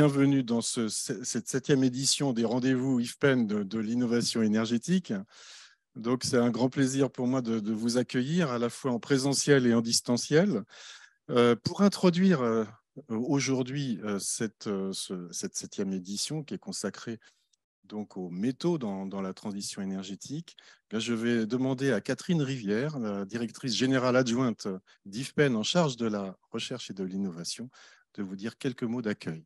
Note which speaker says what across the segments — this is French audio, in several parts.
Speaker 1: bienvenue dans cette 7e édition des rendez-vous IFPEN de l'innovation énergétique. Donc, c'est un grand plaisir pour moi de vous accueillir à la fois en présentiel et en distanciel. Pour introduire aujourd'hui cette 7e édition qui est consacrée donc aux métaux dans la transition énergétique, je vais demander à Catherine Rivière, la directrice générale adjointe d'IFPEN en charge de la recherche et de l'innovation, de vous dire quelques mots d'accueil.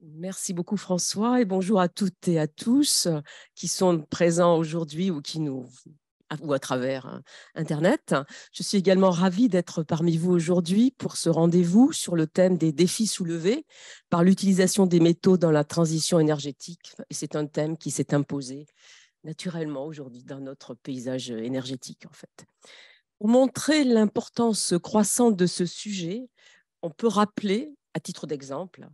Speaker 2: Merci beaucoup François et bonjour à toutes et à tous qui sont présents aujourd'hui ou à travers Internet. Je suis également ravie d'être parmi vous aujourd'hui pour ce rendez-vous sur le thème des défis soulevés par l'utilisation des métaux dans la transition énergétique. Et c'est un thème qui s'est imposé naturellement aujourd'hui dans notre paysage énergétique en fait. Pour montrer l'importance croissante de ce sujet, on peut rappeler, à titre d'exemple,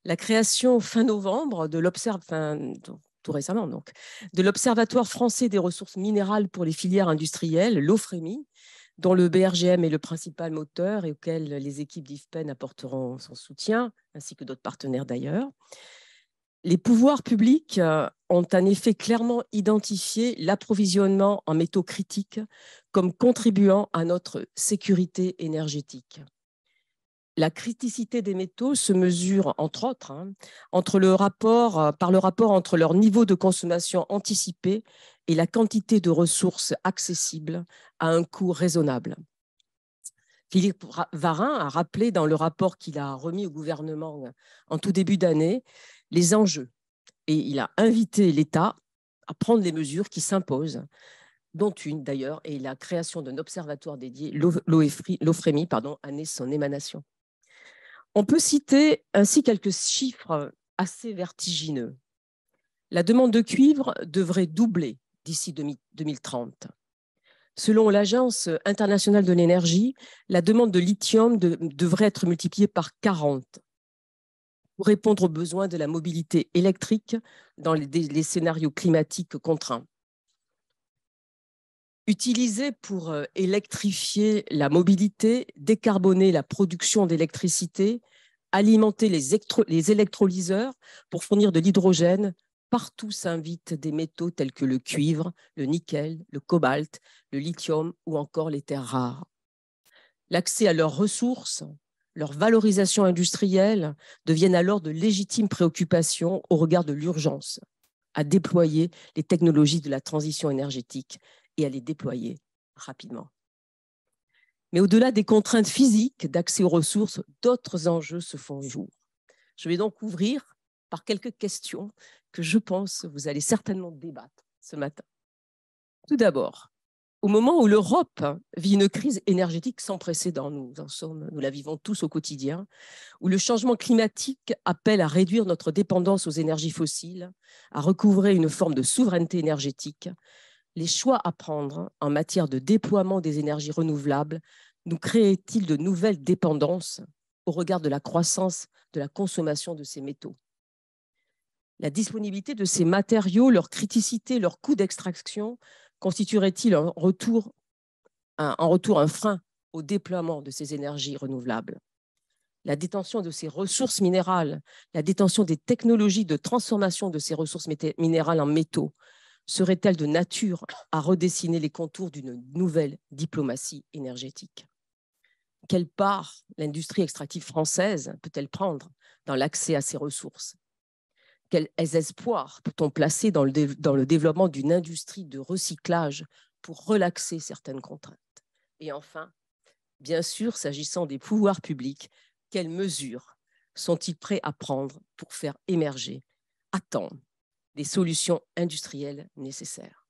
Speaker 2: la création fin novembre tout récemment donc, de l'Observatoire français des ressources minérales pour les filières industrielles, l'OFREMI, dont le BRGM est le principal moteur et auquel les équipes d'IFPEN apporteront son soutien, ainsi que d'autres partenaires d'ailleurs. Les pouvoirs publics ont en effet clairement identifié l'approvisionnement en métaux critiques comme contribuant à notre sécurité énergétique. La criticité des métaux se mesure, entre autres, par le rapport entre leur niveau de consommation anticipé et la quantité de ressources accessibles à un coût raisonnable. Philippe Varin a rappelé dans le rapport qu'il a remis au gouvernement en tout début d'année les enjeux et il a invité l'État à prendre les mesures qui s'imposent, dont une d'ailleurs est la création d'un observatoire dédié, l'OFREMI, a né son émanation. On peut citer ainsi quelques chiffres assez vertigineux. La demande de cuivre devrait doubler d'ici 2030. Selon l'Agence internationale de l'énergie, la demande de lithium devrait être multipliée par 40 pour répondre aux besoins de la mobilité électrique dans les scénarios climatiques contraints. Utilisé pour électrifier la mobilité, décarboner la production d'électricité, alimenter les électrolyseurs pour fournir de l'hydrogène, partout s'invitent des métaux tels que le cuivre, le nickel, le cobalt, le lithium ou encore les terres rares. L'accès à leurs ressources, leur valorisation industrielle deviennent alors de légitimes préoccupations au regard de l'urgence à déployer les technologies de la transition énergétique et à les déployer rapidement. Mais au-delà des contraintes physiques d'accès aux ressources, d'autres enjeux se font jour. Je vais donc ouvrir par quelques questions que je pense que vous allez certainement débattre ce matin. Tout d'abord, au moment où l'Europe vit une crise énergétique sans précédent, nous la vivons tous au quotidien, où le changement climatique appelle à réduire notre dépendance aux énergies fossiles, à recouvrer une forme de souveraineté énergétique, les choix à prendre en matière de déploiement des énergies renouvelables nous créent-ils de nouvelles dépendances au regard de la croissance de la consommation de ces métaux? La disponibilité de ces matériaux, leur criticité, leur coût d'extraction constituerait-il en retour un frein au déploiement de ces énergies renouvelables? La détention de ces ressources minérales, la détention des technologies de transformation de ces ressources minérales en métaux serait-elle de nature à redessiner les contours d'une nouvelle diplomatie énergétique? Quelle part l'industrie extractive française peut-elle prendre dans l'accès à ces ressources? Quels espoirs peut-on placer dans le développement d'une industrie de recyclage pour relaxer certaines contraintes? Et enfin, bien sûr, s'agissant des pouvoirs publics, quelles mesures sont-ils prêts à prendre pour faire émerger, à temps, des solutions industrielles nécessaires?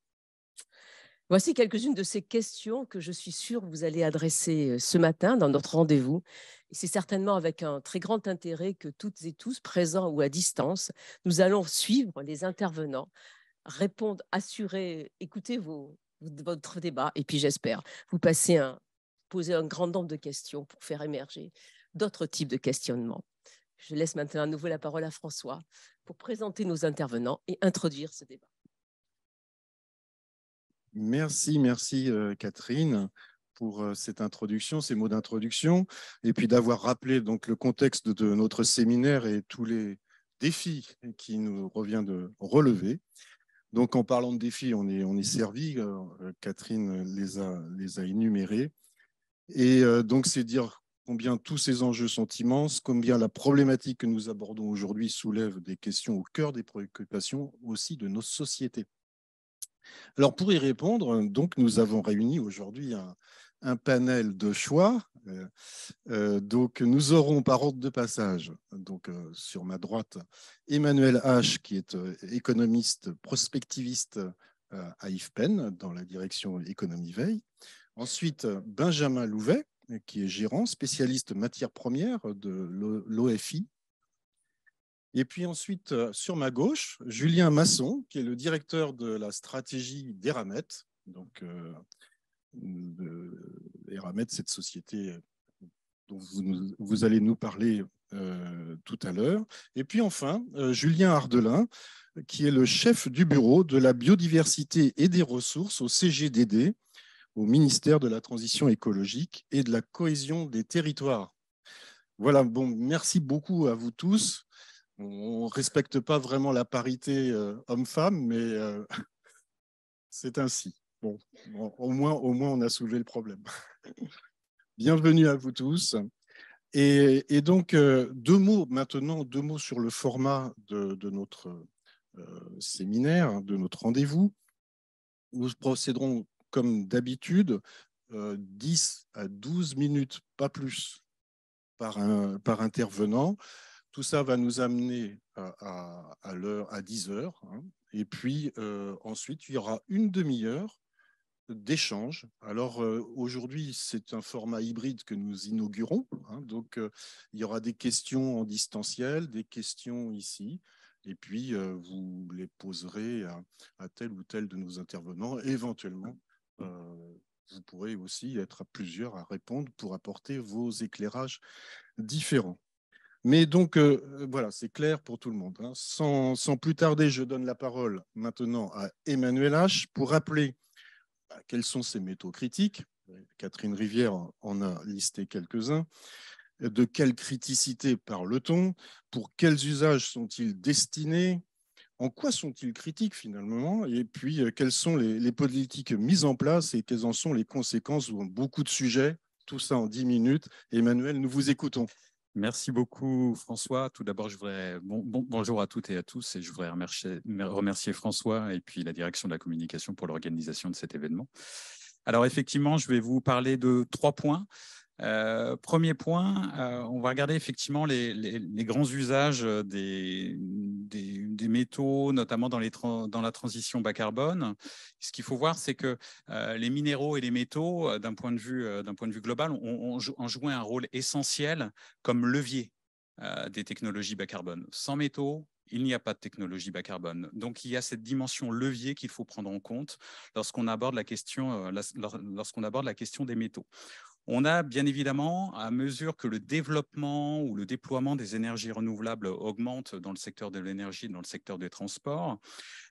Speaker 2: Voici quelques-unes de ces questions que je suis sûre que vous allez adresser ce matin dans notre rendez-vous. C'est certainement avec un très grand intérêt que toutes et tous, présents ou à distance, nous allons suivre les intervenants, répondre, assurer, écouter votre débat et puis j'espère vous poser un grand nombre de questions pour faire émerger d'autres types de questionnements. Je laisse maintenant à nouveau la parole à François pour présenter nos intervenants et introduire ce débat.
Speaker 1: Merci Catherine pour cette introduction, ces mots d'introduction, et puis d'avoir rappelé donc le contexte de notre séminaire et tous les défis qui nous revient de relever. Donc, en parlant de défis, on est servi. Catherine les a énumérés. Et donc, c'est dire combien tous ces enjeux sont immenses, combien la problématique que nous abordons aujourd'hui soulève des questions au cœur des préoccupations aussi de nos sociétés. Alors, pour y répondre, donc, nous avons réuni aujourd'hui un panel de choix. Donc, nous aurons par ordre de passage, donc, sur ma droite, Emmanuel H., qui est économiste prospectiviste à IFPEN, dans la direction Économie Veille. Ensuite, Benjamin Louvet, qui est gérant, spécialiste matières premières de l'OFI. Et puis ensuite, sur ma gauche, Julien Masson, qui est le directeur de la stratégie d'Eramet. Donc, Eramet, cette société dont vous allez nous parler tout à l'heure. Et puis enfin, Julien Ardelin, qui est le chef du bureau de la biodiversité et des ressources au CGDD, au ministère de la Transition écologique et de la cohésion des territoires. Voilà, bon, merci beaucoup à vous tous. On ne respecte pas vraiment la parité homme-femme, mais c'est ainsi. Bon, au moins, on a soulevé le problème. Bienvenue à vous tous. Et donc, deux mots sur le format de notre séminaire, de notre rendez-vous. Nous procéderons comme d'habitude, 10 à 12 minutes, pas plus, par intervenant. Tout ça va nous amener à l'heure, à 10 heures. Hein. Et puis, ensuite, il y aura une demi-heure d'échange. Alors, aujourd'hui, c'est un format hybride que nous inaugurons. Hein. Donc, il y aura des questions en distanciel, des questions ici. Et puis, vous les poserez à tel ou tel de nos intervenants. Éventuellement, vous pourrez aussi être à plusieurs à répondre pour apporter vos éclairages différents. Mais donc, voilà, c'est clair pour tout le monde. Hein. Sans plus tarder, je donne la parole maintenant à Emmanuel H. pour rappeler quels sont ces métaux critiques. Catherine Rivière en a listé quelques-uns. De quelle criticité parle-t-on? Pour quels usages sont-ils destinés? En quoi sont-ils critiques finalement? Et puis, quelles sont les politiques mises en place et quelles en sont les conséquences dans beaucoup de sujets? Tout ça en 10 minutes. Emmanuel, nous vous écoutons.
Speaker 3: Merci beaucoup, François. Tout d'abord, bonjour à toutes et à tous, et je voudrais remercier François et puis la direction de la communication pour l'organisation de cet événement. Alors, effectivement, je vais vous parler de 3 points. Premier point, on va regarder effectivement les grands usages des métaux, notamment dans la transition bas carbone. Ce qu'il faut voir, c'est que les minéraux et les métaux, d'un point de vue global, ont joué un rôle essentiel comme levier des technologies bas carbone. Sans métaux, il n'y a pas de technologie bas carbone. Donc, il y a cette dimension levier qu'il faut prendre en compte lorsqu'on aborde la question des métaux. On a bien évidemment, à mesure que le développement ou le déploiement des énergies renouvelables augmente dans le secteur de l'énergie, dans le secteur des transports,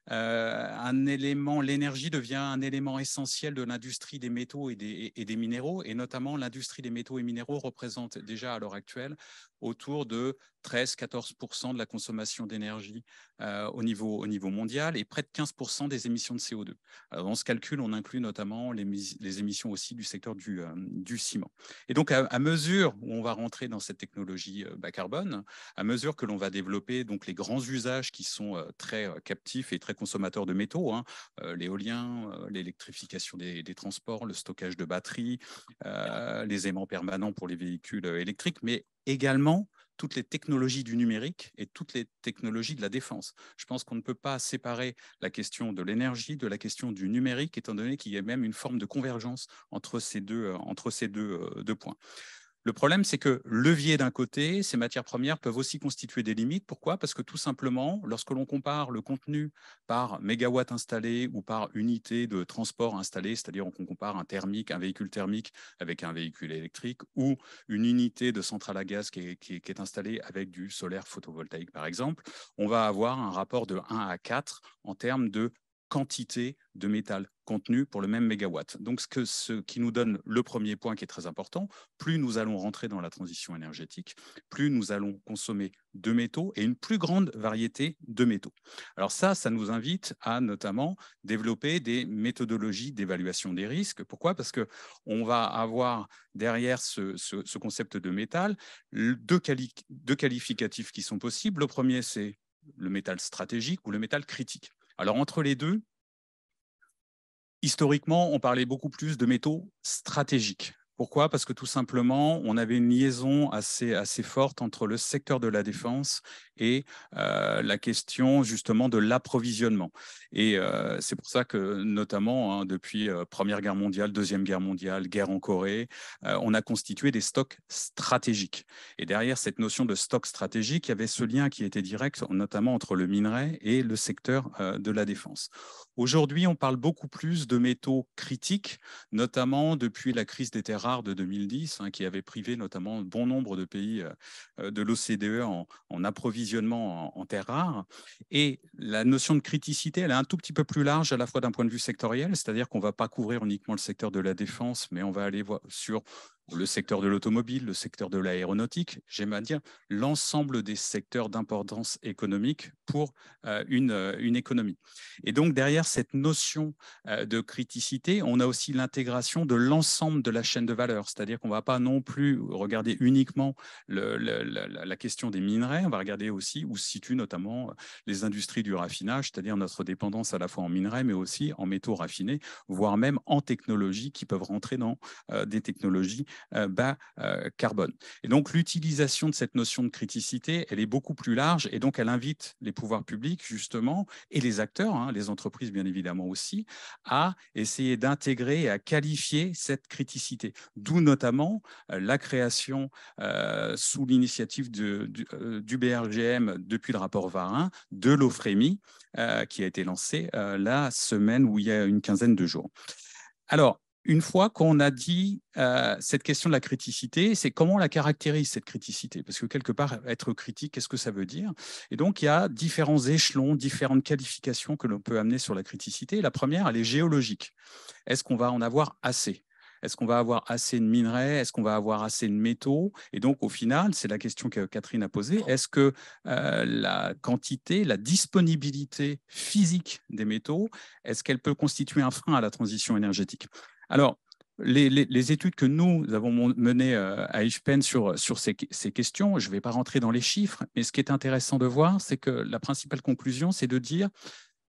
Speaker 3: l'énergie devient un élément essentiel de l'industrie des métaux et des minéraux, et notamment l'industrie des métaux et minéraux représente déjà à l'heure actuelle autour de 13-14% de la consommation d'énergie au niveau mondial et près de 15% des émissions de CO2. Alors, dans ce calcul, on inclut notamment les émissions aussi du secteur du ciment. Et donc, à mesure où on va rentrer dans cette technologie bas carbone, à mesure que l'on va développer donc, les grands usages qui sont très captifs et très consommateurs de métaux, hein, l'éolien, l'électrification des transports, le stockage de batteries, les aimants permanents pour les véhicules électriques, mais également toutes les technologies du numérique et toutes les technologies de la défense. Je pense qu'on ne peut pas séparer la question de l'énergie de la question du numérique, étant donné qu'il y a même une forme de convergence entre ces deux points. Le problème, c'est que levier d'un côté, ces matières premières peuvent aussi constituer des limites. Pourquoi? Parce que tout simplement, lorsque l'on compare le contenu par mégawatt installé ou par unité de transport installé, c'est-à-dire qu'on compare un véhicule thermique avec un véhicule électrique ou une unité de centrale à gaz qui est installée avec du solaire photovoltaïque, par exemple, on va avoir un rapport de 1 à 4 en termes de quantité de métal contenu pour le même mégawatt. Donc, ce qui nous donne le premier point qui est très important, plus nous allons rentrer dans la transition énergétique, plus nous allons consommer de métaux et une plus grande variété de métaux. Alors ça nous invite à notamment développer des méthodologies d'évaluation des risques. Pourquoi? Parce qu'on va avoir derrière ce concept de métal deux qualificatifs qui sont possibles. Le premier, c'est le métal stratégique ou le métal critique. Alors, entre les deux, historiquement, on parlait beaucoup plus de métaux stratégiques. Pourquoi? Parce que tout simplement, on avait une liaison assez forte entre le secteur de la défense et la question justement de l'approvisionnement. Et c'est pour ça que notamment depuis Première Guerre mondiale, Deuxième Guerre mondiale, guerre en Corée, on a constitué des stocks stratégiques. Et derrière cette notion de stock stratégique, il y avait ce lien qui était direct, notamment entre le minerai et le secteur de la défense. Aujourd'hui, on parle beaucoup plus de métaux critiques, notamment depuis la crise des terres rares de 2010, qui avait privé notamment bon nombre de pays de l'OCDE en approvisionnement en terres rares. Et la notion de criticité, elle est un tout petit peu plus large à la fois d'un point de vue sectoriel, c'est-à-dire qu'on ne va pas couvrir uniquement le secteur de la défense, mais on va aller voir sur le secteur de l'automobile, le secteur de l'aéronautique, j'aime à dire l'ensemble des secteurs d'importance économique pour une économie. Et donc, derrière cette notion de criticité, on a aussi l'intégration de l'ensemble de la chaîne de valeur, c'est-à-dire qu'on ne va pas non plus regarder uniquement la question des minerais, on va regarder aussi où se situent notamment les industries du raffinage, c'est-à-dire notre dépendance à la fois en minerais, mais aussi en métaux raffinés, voire même en technologies qui peuvent rentrer dans des technologies bas carbone. Et donc, l'utilisation de cette notion de criticité, elle est beaucoup plus large et donc elle invite les pouvoirs publics, justement, et les acteurs, les entreprises bien évidemment aussi, à essayer d'intégrer et à qualifier cette criticité. D'où notamment la création, sous l'initiative du BRGM depuis le rapport Varin, de l'OFREMI, qui a été lancé la semaine où il y a une quinzaine de jours. Alors, une fois qu'on a dit cette question de la criticité, c'est comment on la caractérise, cette criticité? Parce que quelque part, être critique, qu'est-ce que ça veut dire? Et donc, il y a différents échelons, différentes qualifications que l'on peut amener sur la criticité. La première, elle est géologique. Est-ce qu'on va en avoir assez? Est-ce qu'on va avoir assez de minerais? Est-ce qu'on va avoir assez de métaux? Et donc, au final, c'est la question que Catherine a posée. Est-ce que la quantité, la disponibilité physique des métaux, est-ce qu'elle peut constituer un frein à la transition énergétique? Alors, les études que nous avons menées à IFPEN sur ces questions, je ne vais pas rentrer dans les chiffres, mais ce qui est intéressant de voir, c'est que la principale conclusion, c'est de dire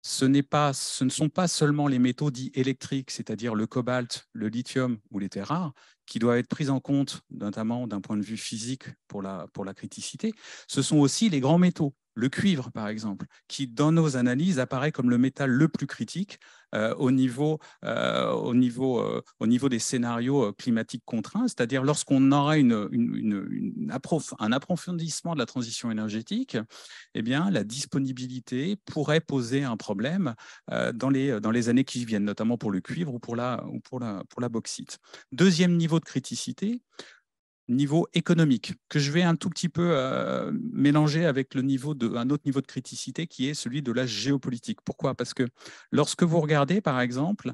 Speaker 3: ce ne sont pas seulement les métaux dits électriques, c'est-à-dire le cobalt, le lithium ou les terres rares, qui doivent être pris en compte, notamment d'un point de vue physique pour la criticité. Ce sont aussi les grands métaux, le cuivre par exemple, qui dans nos analyses apparaît comme le métal le plus critique au niveau des scénarios climatiques contraints, c'est-à-dire lorsqu'on aura un approfondissement de la transition énergétique, eh bien, la disponibilité pourrait poser un problème dans les années qui viennent, notamment pour le cuivre ou pour la bauxite. Deuxième niveau de criticité, niveau économique, que je vais un tout petit peu mélanger avec un autre niveau de criticité qui est celui de la géopolitique. Pourquoi? Parce que lorsque vous regardez, par exemple,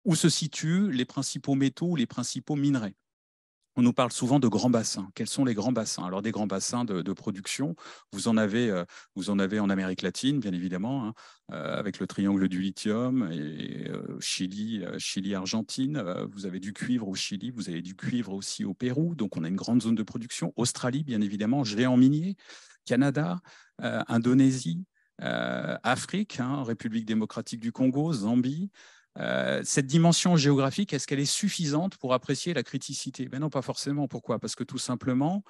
Speaker 3: où se situent les principaux métaux ou les principaux minerais, on nous parle souvent de grands bassins. Quels sont les grands bassins? Alors, des grands bassins de production, vous en avez en Amérique latine, bien évidemment, avec le triangle du lithium, et Chili, Argentine. Vous avez du cuivre au Chili, vous avez du cuivre aussi au Pérou. Donc, on a une grande zone de production. Australie, bien évidemment, géant minier. Canada, Indonésie, Afrique, République démocratique du Congo, Zambie. Cette dimension géographique, est-ce qu'elle est suffisante pour apprécier la criticité? Ben non, pas forcément. Pourquoi? Parce que tout simplement,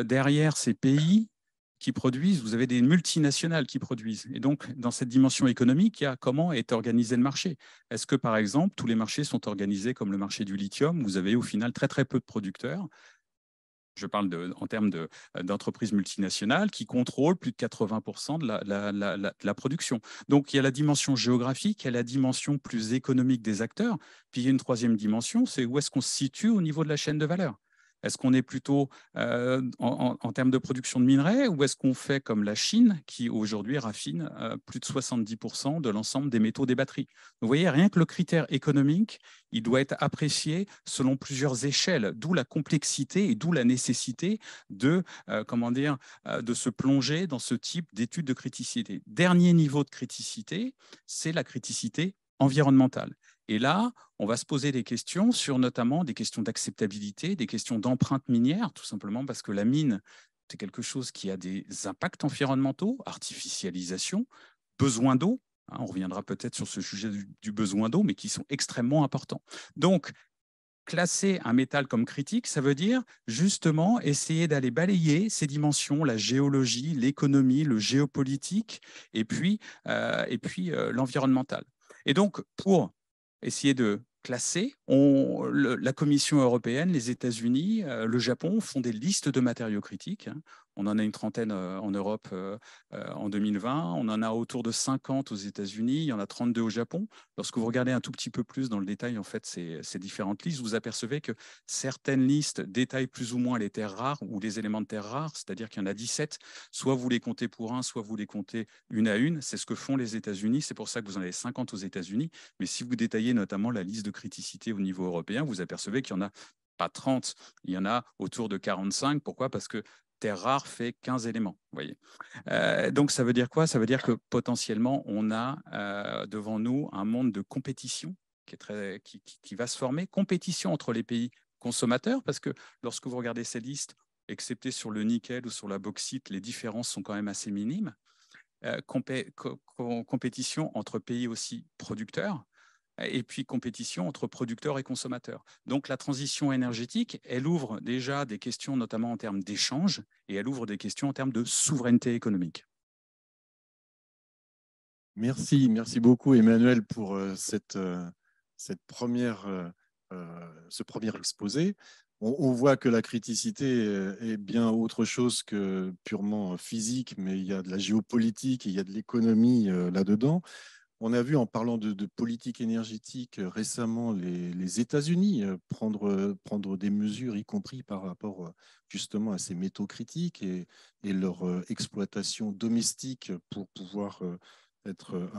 Speaker 3: derrière ces pays qui produisent, vous avez des multinationales qui produisent. Et donc, dans cette dimension économique, il y a comment est organisé le marché. Est-ce que, par exemple, tous les marchés sont organisés comme le marché du lithium? Vous avez au final très, très peu de producteurs. Je parle en termes d'entreprises multinationales qui contrôlent plus de 80% de la production. Donc, il y a la dimension géographique, il y a la dimension plus économique des acteurs. Puis, il y a une troisième dimension, c'est où est-ce qu'on se situe au niveau de la chaîne de valeur. Est-ce qu'on est plutôt en termes de production de minerais ou est-ce qu'on fait comme la Chine qui aujourd'hui raffine plus de 70% de l'ensemble des métaux des batteries? Donc, vous voyez, rien que le critère économique, il doit être apprécié selon plusieurs échelles, d'où la complexité et d'où la nécessité de, de se plonger dans ce type d'études de criticité. Dernier niveau de criticité, c'est la criticité environnementale. Et là, on va se poser des questions sur notamment des questions d'acceptabilité, des questions d'empreinte minière, tout simplement parce que la mine, c'est quelque chose qui a des impacts environnementaux, artificialisation, besoin d'eau. On reviendra peut-être sur ce sujet du besoin d'eau, mais qui sont extrêmement importants. Donc, classer un métal comme critique, ça veut dire justement essayer d'aller balayer ces dimensions, la géologie, l'économie, le géopolitique, et puis l'environnemental. Et donc, pour essayer de classer, la Commission européenne, les États-Unis, le Japon font des listes de matériaux critiques. On en a une trentaine en Europe en 2020. On en a autour de 50 aux États-Unis. Il y en a 32 au Japon. Lorsque vous regardez un tout petit peu plus dans le détail, en fait, ces différentes listes, vous apercevez que certaines listes détaillent plus ou moins les terres rares ou les éléments de terres rares, c'est-à-dire qu'il y en a 17. Soit vous les comptez pour un, soit vous les comptez une à une. C'est ce que font les États-Unis. C'est pour ça que vous en avez 50 aux États-Unis. Mais si vous détaillez notamment la liste de criticité au niveau européen, vous apercevez qu'il y en a pas 30, il y en a autour de 45. Pourquoi? Parce que terre rare fait 15 éléments. Vous voyez. Donc, ça veut dire quoi? Ça veut dire que potentiellement, on a devant nous un monde de compétition qui va se former. Compétition entre les pays consommateurs, parce que lorsque vous regardez ces listes, excepté sur le nickel ou sur la bauxite, les différences sont quand même assez minimes. Compétition entre pays aussi producteurs, et puis compétition entre producteurs et consommateurs. Donc la transition énergétique, elle ouvre déjà des questions notamment en termes d'échange et elle ouvre des questions en termes de souveraineté économique.
Speaker 1: Merci beaucoup Emmanuel pour cette première, ce premier exposé. On voit que la criticité est bien autre chose que purement physique, mais il y a de la géopolitique, il y a de l'économie là-dedans. On a vu en parlant de politique énergétique récemment les États-Unis prendre des mesures, y compris par rapport justement à ces métaux critiques et leur exploitation domestique pour pouvoir être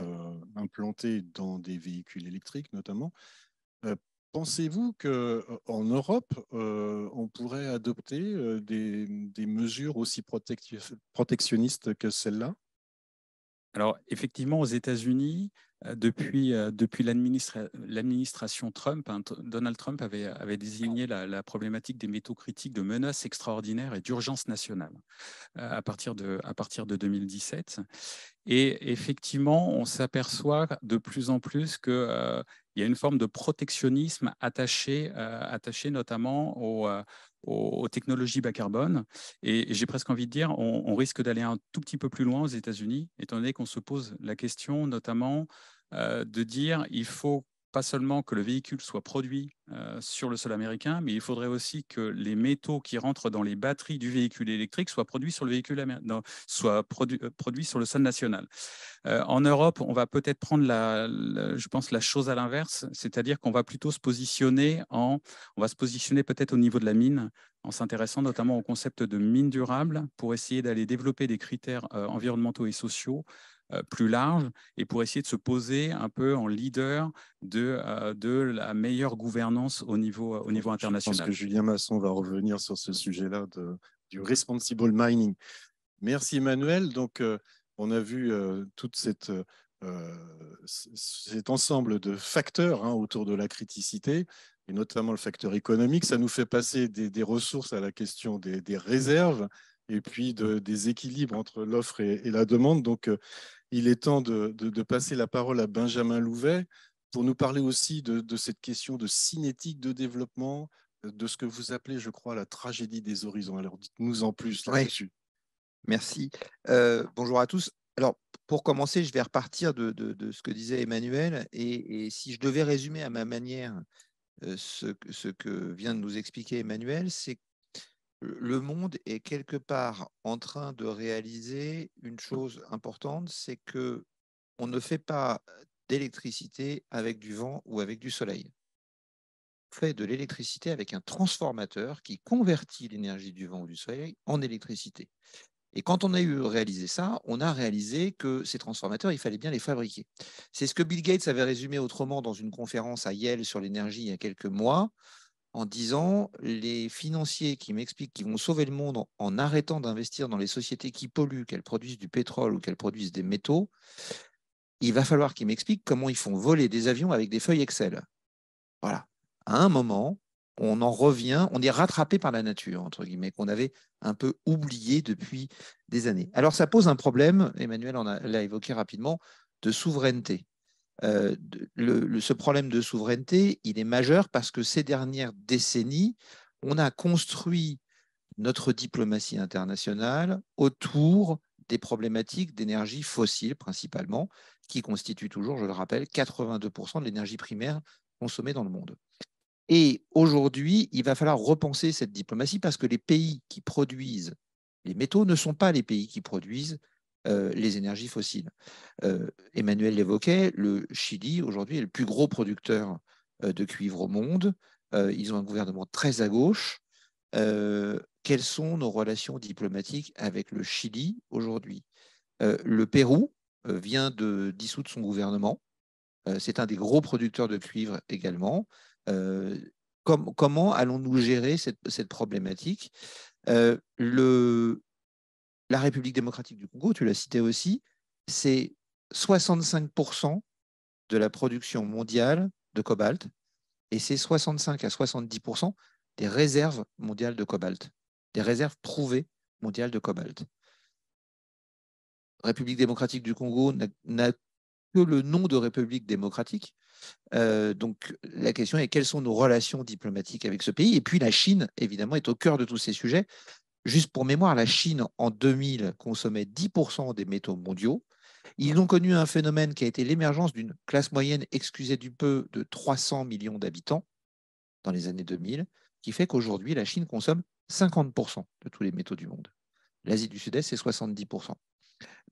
Speaker 1: implantés dans des véhicules électriques notamment. Euh, Pensez-vous qu'en Europe, on pourrait adopter des mesures aussi protectionnistes que celles-là?
Speaker 3: Alors, effectivement, aux États-Unis, depuis l'administration Trump, Donald Trump avait désigné la problématique des métaux critiques de menace extraordinaire et d'urgence nationale à partir de 2017. Et effectivement, on s'aperçoit de plus en plus qu'il y a une forme de protectionnisme attaché notamment aux technologies bas carbone. Et j'ai presque envie de dire, on risque d'aller un tout petit peu plus loin aux États-Unis, étant donné qu'on se pose la question notamment de dire il faut pas seulement que le véhicule soit produit sur le sol américain, mais il faudrait aussi que les métaux qui rentrent dans les batteries du véhicule électrique soient produits sur le véhicule soient produits sur le sol national. En Europe, on va peut-être prendre je pense, la chose à l'inverse, c'est-à-dire qu'on va plutôt on va se positionner peut-être au niveau de la mine, en s'intéressant notamment au concept de mine durable pour essayer d'aller développer des critères environnementaux et sociaux plus larges et pour essayer de se poser un peu en leader de la meilleure gouvernance au niveau international.
Speaker 1: Je pense que Julien Masson va revenir sur ce sujet-là du responsible mining. Merci Emmanuel. Donc, on a vu tout cet ensemble de facteurs autour de la criticité, et notamment le facteur économique. Ça nous fait passer des ressources à la question des réserves et puis des équilibres entre l'offre et la demande. Donc, il est temps de passer la parole à Benjamin Louvet pour nous parler aussi de cette question de cinétique de développement, de ce que vous appelez, je crois, la tragédie des horizons. Alors, dites-nous en plus là-dessus.
Speaker 4: Merci. Bonjour à tous. Alors, pour commencer, je vais repartir de ce que disait Emmanuel. Et si je devais résumer à ma manière ce que vient de nous expliquer Emmanuel, c'est que le monde est quelque part en train de réaliser une chose importante, c'est que on ne fait pas d'électricité avec du vent ou avec du soleil. fait de l'électricité avec un transformateur qui convertit l'énergie du vent ou du soleil en électricité. Et quand on a eu réalisé ça, on a réalisé que ces transformateurs, il fallait bien les fabriquer. C'est ce que Bill Gates avait résumé autrement dans une conférence à Yale sur l'énergie il y a quelques mois, en disant les financiers qui m'expliquent qu'ils vont sauver le monde en arrêtant d'investir dans les sociétés qui polluent, qu'elles produisent du pétrole ou qu'elles produisent des métaux, il va falloir qu'ils m'expliquent comment ils font voler des avions avec des feuilles Excel. Voilà. À un moment, on en revient, on est rattrapé par la nature, entre guillemets, qu'on avait un peu oublié depuis des années. Alors, ça pose un problème, Emmanuel l'a évoqué rapidement, de souveraineté. Ce problème de souveraineté, il est majeur parce que ces dernières décennies, on a construit notre diplomatie internationale autour des problématiques d'énergie fossile principalement, qui constituent toujours, je le rappelle, 82% de l'énergie primaire consommée dans le monde. Et aujourd'hui, il va falloir repenser cette diplomatie parce que les pays qui produisent les métaux ne sont pas les pays qui produisent les énergies fossiles. Emmanuel l'évoquait, le Chili aujourd'hui est le plus gros producteur de cuivre au monde. Ils ont un gouvernement très à gauche. Quelles sont nos relations diplomatiques avec le Chili aujourd'hui? Le Pérou vient de dissoudre son gouvernement. C'est un des gros producteurs de cuivre également. Comment allons-nous gérer cette problématique? La République démocratique du Congo, tu l'as cité aussi, c'est 65% de la production mondiale de cobalt et c'est 65 à 70% des réserves mondiales de cobalt, des réserves prouvées mondiales de cobalt. République démocratique du Congo n'a que le nom de République démocratique. Donc la question est quelles sont nos relations diplomatiques avec ce pays? Et puis la Chine, évidemment, est au cœur de tous ces sujets. Juste pour mémoire, la Chine, en 2000, consommait 10% des métaux mondiaux. Ils ont connu un phénomène qui a été l'émergence d'une classe moyenne, excusez du peu, de 300 millions d'habitants dans les années 2000, qui fait qu'aujourd'hui, la Chine consomme 50% de tous les métaux du monde. L'Asie du Sud-Est, c'est 70%.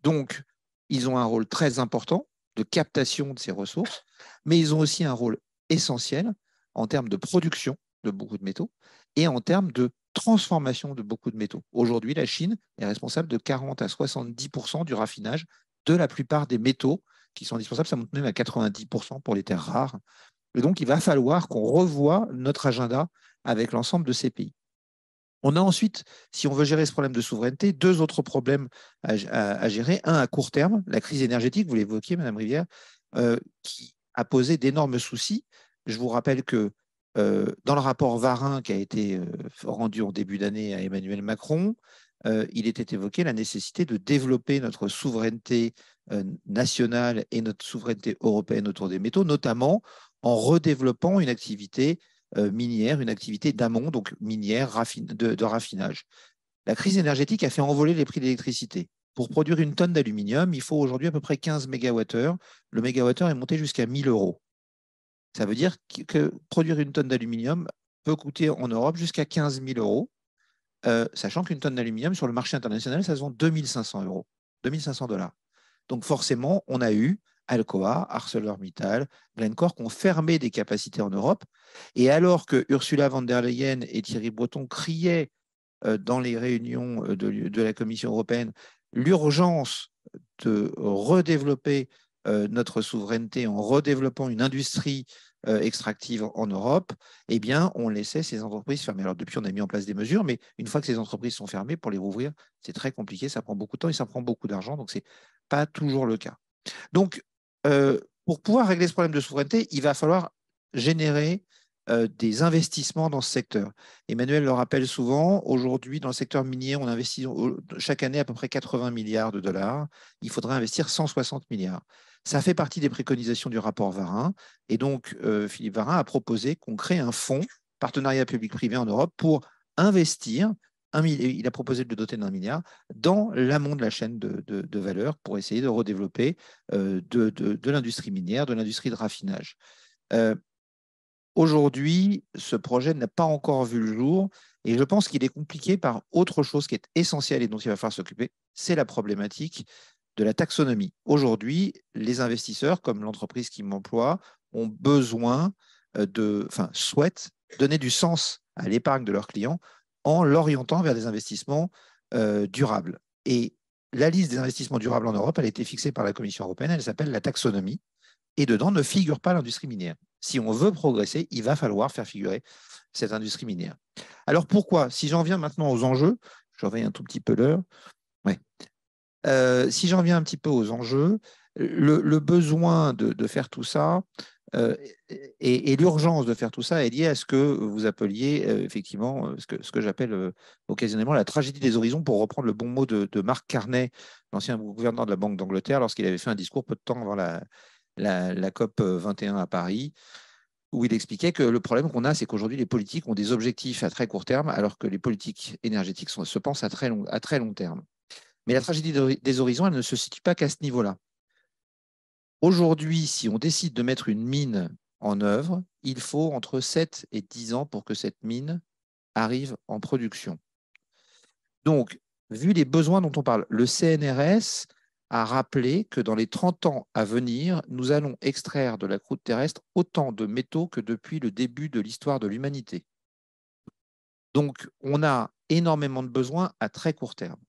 Speaker 4: Donc, ils ont un rôle très important de captation de ces ressources, mais ils ont aussi un rôle essentiel en termes de production de beaucoup de métaux et en termes de transformation de beaucoup de métaux. Aujourd'hui, la Chine est responsable de 40 à 70% du raffinage de la plupart des métaux qui sont indispensables. Ça monte même à 90% pour les terres rares. Et donc, il va falloir qu'on revoie notre agenda avec l'ensemble de ces pays. On a ensuite, si on veut gérer ce problème de souveraineté, deux autres problèmes à gérer. Un à court terme, la crise énergétique, vous l'évoquiez, Madame Rivière, qui a posé d'énormes soucis. Je vous rappelle que dans le rapport Varin qui a été rendu en début d'année à Emmanuel Macron, il était évoqué la nécessité de développer notre souveraineté nationale et notre souveraineté européenne autour des métaux, notamment en redéveloppant une activité minière, une activité d'amont, donc minière, de raffinage. La crise énergétique a fait envoler les prix de l'électricité. Pour produire une tonne d'aluminium, il faut aujourd'hui à peu près 15 MWh. Le mégawattheure est monté jusqu'à 1 000 euros. Ça veut dire que produire une tonne d'aluminium peut coûter en Europe jusqu'à 15 000 euros, sachant qu'une tonne d'aluminium sur le marché international, ça se vend 2 500 euros, 2 500 $. Donc forcément, on a eu Alcoa, ArcelorMittal, Glencore qui ont fermé des capacités en Europe. Et alors que Ursula von der Leyen et Thierry Breton criaient dans les réunions de la Commission européenne l'urgence de redévelopper notre souveraineté en redéveloppant une industrie extractive en Europe, eh bien, on laissait ces entreprises fermer. Alors, depuis, on a mis en place des mesures, mais une fois que ces entreprises sont fermées, pour les rouvrir, c'est très compliqué, ça prend beaucoup de temps et ça prend beaucoup d'argent, donc ce n'est pas toujours le cas. Donc, pour pouvoir régler ce problème de souveraineté, il va falloir générer des investissements dans ce secteur. Emmanuel le rappelle souvent, aujourd'hui, dans le secteur minier, on investit chaque année à peu près 80 milliards de dollars. Il faudrait investir 160 milliards. Ça fait partie des préconisations du rapport Varin. Et donc, Philippe Varin a proposé qu'on crée un fonds, partenariat public-privé en Europe, pour investir. Il a proposé de le doter d'1 milliard dans l'amont de la chaîne de valeur pour essayer de redévelopper de l'industrie minière, de l'industrie de raffinage. Aujourd'hui, ce projet n'a pas encore vu le jour et je pense qu'il est compliqué par autre chose qui est essentielle et dont il va falloir s'occuper, c'est la problématique de la taxonomie. Aujourd'hui, les investisseurs, comme l'entreprise qui m'emploie, ont besoin souhaitent donner du sens à l'épargne de leurs clients en l'orientant vers des investissements durables. Et la liste des investissements durables en Europe, elle a été fixée par la Commission européenne, elle s'appelle la taxonomie, et dedans ne figure pas l'industrie minière. Si on veut progresser, il va falloir faire figurer cette industrie minière. Alors pourquoi? Si j'en viens maintenant aux enjeux, je reviens un tout petit peu l'heure. Ouais. Si j'en viens un petit peu aux enjeux, le besoin de faire tout ça et l'urgence de faire tout ça est liée à ce que vous appeliez effectivement ce que j'appelle occasionnellement la tragédie des horizons, pour reprendre le bon mot de Mark Carney, l'ancien gouverneur de la Banque d'Angleterre, lorsqu'il avait fait un discours peu de temps avant la COP 21 à Paris, où il expliquait que le problème qu'on a, c'est qu'aujourd'hui, les politiques ont des objectifs à très court terme, alors que les politiques énergétiques se pensent à très long terme. Mais la tragédie des horizons, elle ne se situe pas qu'à ce niveau-là. Aujourd'hui, si on décide de mettre une mine en œuvre, il faut entre 7 et 10 ans pour que cette mine arrive en production. Donc, vu les besoins dont on parle, le CNRS a rappelé que dans les 30 ans à venir, nous allons extraire de la croûte terrestre autant de métaux que depuis le début de l'histoire de l'humanité. Donc, on a énormément de besoins à très court terme.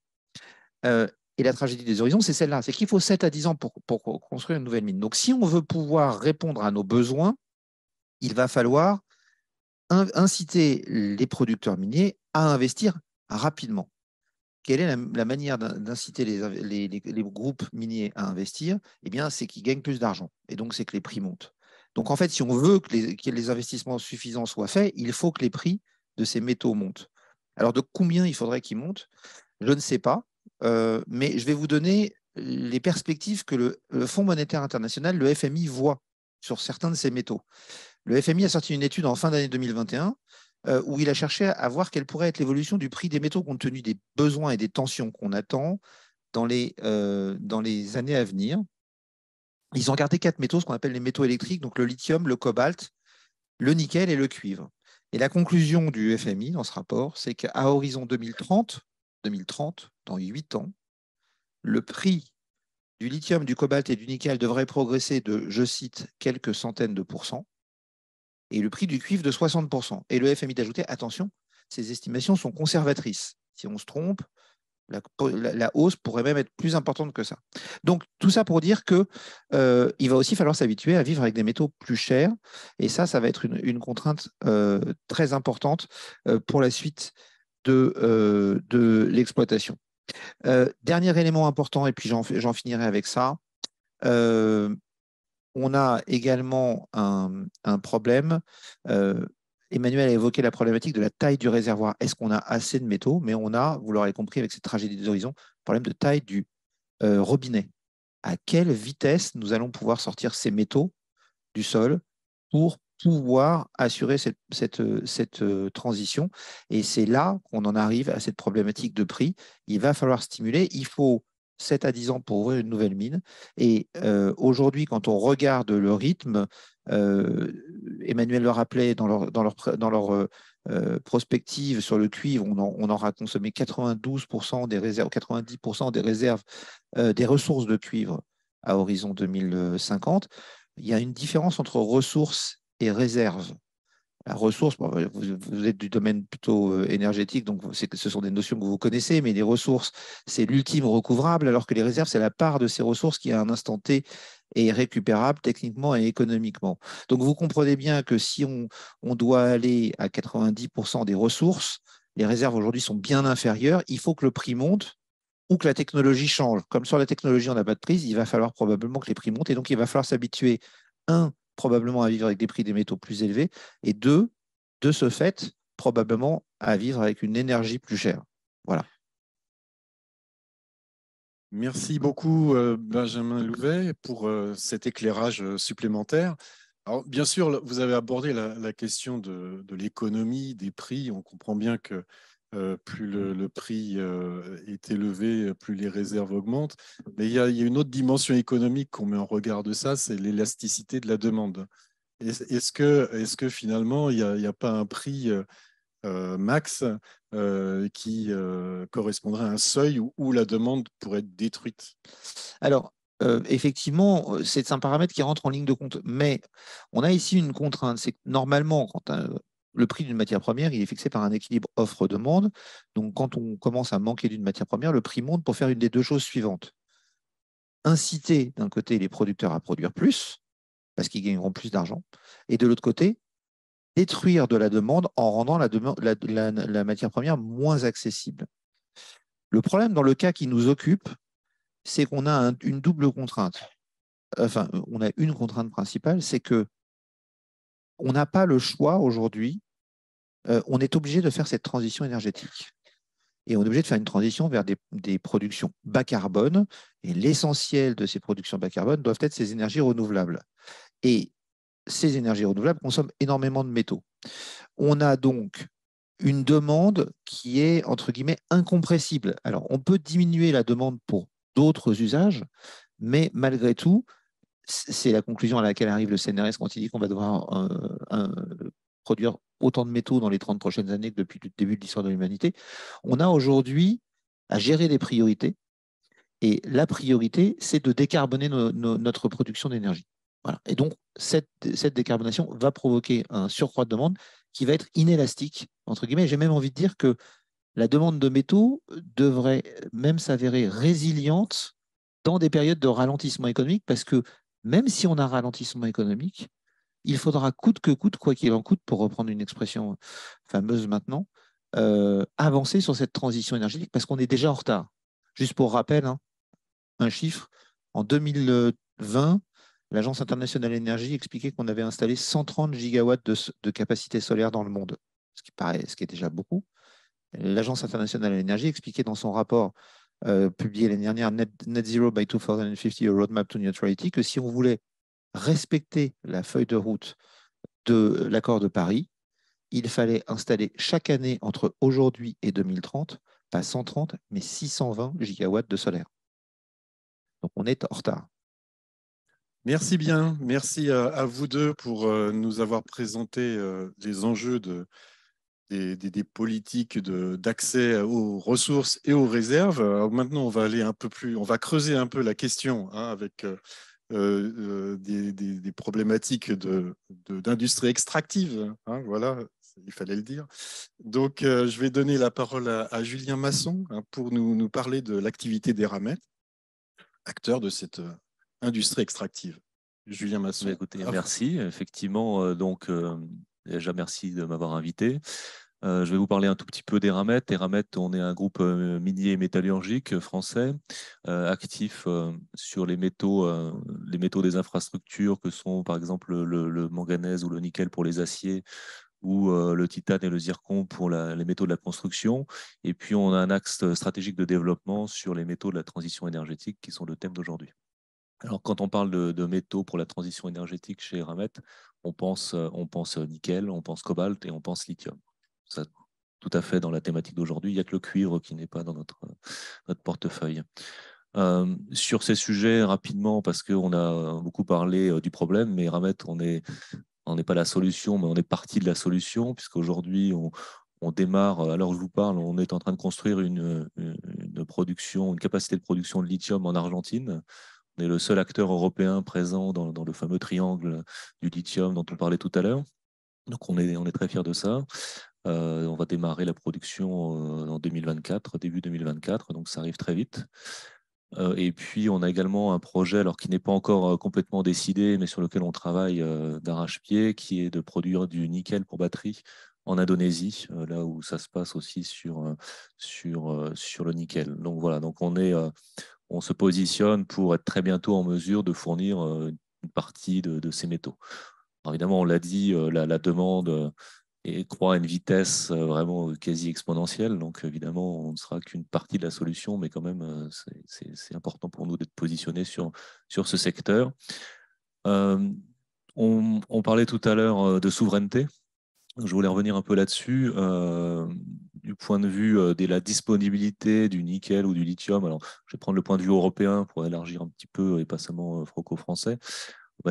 Speaker 4: Et la tragédie des horizons, c'est celle-là. C'est qu'il faut 7 à 10 ans pour construire une nouvelle mine. Donc, si on veut pouvoir répondre à nos besoins, il va falloir inciter les producteurs miniers à investir rapidement. Quelle est la manière d'inciter les groupes miniers à investir? Eh bien, c'est qu'ils gagnent plus d'argent. Et donc, c'est que les prix montent. Donc, en fait, si on veut que les investissements suffisants soient faits, il faut que les prix de ces métaux montent. Alors, de combien il faudrait qu'ils montent? Je ne sais pas. Mais je vais vous donner les perspectives que le Fonds monétaire international, le FMI, voit sur certains de ces métaux. Le FMI a sorti une étude en fin d'année 2021 où il a cherché à voir quelle pourrait être l'évolution du prix des métaux compte tenu des besoins et des tensions qu'on attend dans les années à venir. Ils ont regardé 4 métaux, ce qu'on appelle les métaux électriques, donc le lithium, le cobalt, le nickel et le cuivre. Et la conclusion du FMI dans ce rapport, c'est qu'à horizon 2030, dans 8 ans, le prix du lithium, du cobalt et du nickel devrait progresser de, je cite, quelques centaines de pourcents, et le prix du cuivre de 60%. Et le FMI d'ajouter, attention, ces estimations sont conservatrices. Si on se trompe, la hausse pourrait même être plus importante que ça. Donc, tout ça pour dire qu'il va aussi falloir s'habituer à vivre avec des métaux plus chers. Et ça va être une contrainte très importante pour la suite de l'exploitation. Dernier élément important, et puis j'en finirai avec ça. On a également un problème. Emmanuel a évoqué la problématique de la taille du réservoir. Est-ce qu'on a assez de métaux? Mais on a, vous l'aurez compris avec cette tragédie des horizons, problème de taille du robinet. À quelle vitesse nous allons pouvoir sortir ces métaux du sol pour pouvoir assurer cette transition? Et c'est là qu'on en arrive à cette problématique de prix. Il va falloir stimuler. Il faut 7 à 10 ans pour ouvrir une nouvelle mine. Et aujourd'hui, quand on regarde le rythme, Emmanuel le rappelait dans leur prospective sur le cuivre, on aura consommé 92% des réserves, 90% des réserves, des ressources de cuivre à horizon 2050. Il y a une différence entre ressources et réserves. La ressource, bon, vous êtes du domaine plutôt énergétique, donc ce sont des notions que vous connaissez, mais les ressources, c'est l'ultime recouvrable, alors que les réserves, c'est la part de ces ressources qui, à un instant T, est récupérable techniquement et économiquement. Donc, vous comprenez bien que si on doit aller à 90% des ressources, les réserves aujourd'hui sont bien inférieures, il faut que le prix monte ou que la technologie change. Comme sur la technologie, on n'a pas de prise, il va falloir probablement que les prix montent, et donc il va falloir s'habituer, probablement à vivre avec des prix des métaux plus élevés, et deux, de ce fait, probablement à vivre avec une énergie plus chère. Voilà.
Speaker 1: Merci beaucoup, Benjamin Louvet, pour cet éclairage supplémentaire. Alors, bien sûr, vous avez abordé la question de l'économie, des prix. On comprend bien que plus le prix est élevé, plus les réserves augmentent. Mais il y a une autre dimension économique qu'on met en regard de ça, c'est l'élasticité de la demande. Est-ce que finalement, il n'y a pas un prix max qui correspondrait à un seuil où la demande pourrait être détruite?
Speaker 4: Alors, effectivement, c'est un paramètre qui rentre en ligne de compte. Mais on a ici une contrainte, c'est que normalement, quand le prix d'une matière première, il est fixé par un équilibre offre-demande. Donc, quand on commence à manquer d'une matière première, le prix monte pour faire une des deux choses suivantes. Inciter d'un côté les producteurs à produire plus, parce qu'ils gagneront plus d'argent, et de l'autre côté, détruire de la demande en rendant la matière première moins accessible. Le problème dans le cas qui nous occupe, c'est qu'on a une double contrainte. Enfin, on a une contrainte principale, c'est que on n'a pas le choix aujourd'hui. On est obligé de faire cette transition énergétique. Et on est obligé de faire une transition vers des productions bas carbone. Et l'essentiel de ces productions bas carbone doivent être ces énergies renouvelables. Et ces énergies renouvelables consomment énormément de métaux. On a donc une demande qui est, entre guillemets, incompressible. Alors, on peut diminuer la demande pour d'autres usages, mais malgré tout, c'est la conclusion à laquelle arrive le CNRS quand il dit qu'on va devoir produire autant de métaux dans les 30 prochaines années que depuis le début de l'histoire de l'humanité. On a aujourd'hui à gérer des priorités. Et la priorité, c'est de décarboner notre production d'énergie. Voilà. Et donc, cette décarbonation va provoquer un surcroît de demande qui va être inélastique, entre guillemets. J'ai même envie de dire que la demande de métaux devrait même s'avérer résiliente dans des périodes de ralentissement économique, parce que même si on a un ralentissement économique, il faudra coûte que coûte, quoi qu'il en coûte, pour reprendre une expression fameuse maintenant, avancer sur cette transition énergétique, parce qu'on est déjà en retard. Juste pour rappel, hein, un chiffre, en 2020, l'Agence internationale de l'énergie expliquait qu'on avait installé 130 gigawatts de capacité solaire dans le monde, ce qui est déjà beaucoup. L'Agence internationale de l'énergie expliquait dans son rapport publié l'année dernière, Net Zero by 2050, a Roadmap to Neutrality, que si on voulait respecter la feuille de route de l'accord de Paris, il fallait installer chaque année entre aujourd'hui et 2030, pas 130, mais 620 gigawatts de solaire. Donc on est en retard.
Speaker 1: Merci bien. Merci à vous deux pour nous avoir présenté les enjeux des politiques d'accès aux ressources et aux réserves. Alors maintenant, on va aller un peu plus, on va creuser un peu la question avec des problématiques d'industrie extractive. Voilà, il fallait le dire. Donc, je vais donner la parole à Julien Masson pour nous parler de l'activité d'Eramet, acteur de cette industrie extractive. Julien Masson.
Speaker 5: Écoutez, merci. Effectivement, déjà merci de m'avoir invité. Je vais vous parler un tout petit peu d'Eramet. Eramet, on est un groupe minier et métallurgique français, actif sur les métaux des infrastructures que sont par exemple le manganèse ou le nickel pour les aciers, ou le titane et le zircon pour les métaux de la construction. Et puis, on a un axe stratégique de développement sur les métaux de la transition énergétique qui sont le thème d'aujourd'hui. Alors, quand on parle de métaux pour la transition énergétique chez Eramet, on pense nickel, on pense cobalt et on pense lithium. Ça, tout à fait dans la thématique d'aujourd'hui. Il n'y a que le cuivre qui n'est pas dans notre portefeuille. Sur ces sujets, rapidement, parce qu'on a beaucoup parlé du problème, mais Eramet, on n'est pas la solution, mais on est partie de la solution, puisqu'aujourd'hui, on démarre, à l'heure où je vous parle, on est en train de construire une capacité de production de lithium en Argentine. On est le seul acteur européen présent dans le fameux triangle du lithium dont on parlait tout à l'heure. Donc, on est très fiers de ça. On va démarrer la production en 2024, début 2024, donc ça arrive très vite. Et puis, on a également un projet, alors qui n'est pas encore complètement décidé, mais sur lequel on travaille d'arrache-pied, qui est de produire du nickel pour batterie en Indonésie, là où ça se passe aussi sur le nickel. Donc voilà, donc on se positionne pour être très bientôt en mesure de fournir une partie de ces métaux. Alors évidemment, on l'a dit, la demande croît à une vitesse vraiment quasi exponentielle. Donc évidemment, on ne sera qu'une partie de la solution, mais quand même, c'est important pour nous d'être positionnés sur ce secteur. On parlait tout à l'heure de souveraineté. Je voulais revenir un peu là-dessus, du point de vue de la disponibilité du nickel ou du lithium. Alors, je vais prendre le point de vue européen pour élargir un petit peu et pas seulement franco-français.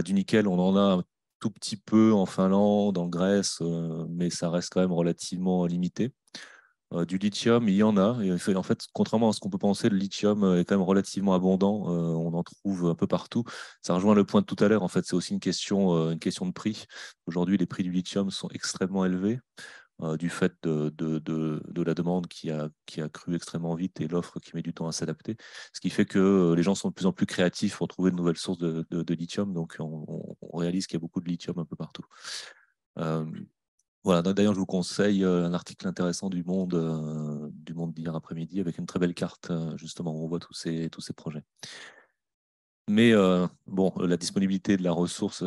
Speaker 5: Du nickel, on en a un tout petit peu en Finlande, en Grèce, mais ça reste quand même relativement limité. Du lithium, il y en a. Et en fait, contrairement à ce qu'on peut penser, le lithium est quand même relativement abondant. On en trouve un peu partout. Ça rejoint le point de tout à l'heure. En fait, c'est aussi une question de prix. Aujourd'hui, les prix du lithium sont extrêmement élevés du fait de la demande qui a cru extrêmement vite et l'offre qui met du temps à s'adapter. Ce qui fait que les gens sont de plus en plus créatifs pour trouver de nouvelles sources de lithium. Donc, on réalise qu'il y a beaucoup de lithium un peu partout. Voilà, d'ailleurs, je vous conseille un article intéressant du Monde d'hier après-midi avec une très belle carte, justement, où on voit tous ces projets. Mais bon, la disponibilité de la ressource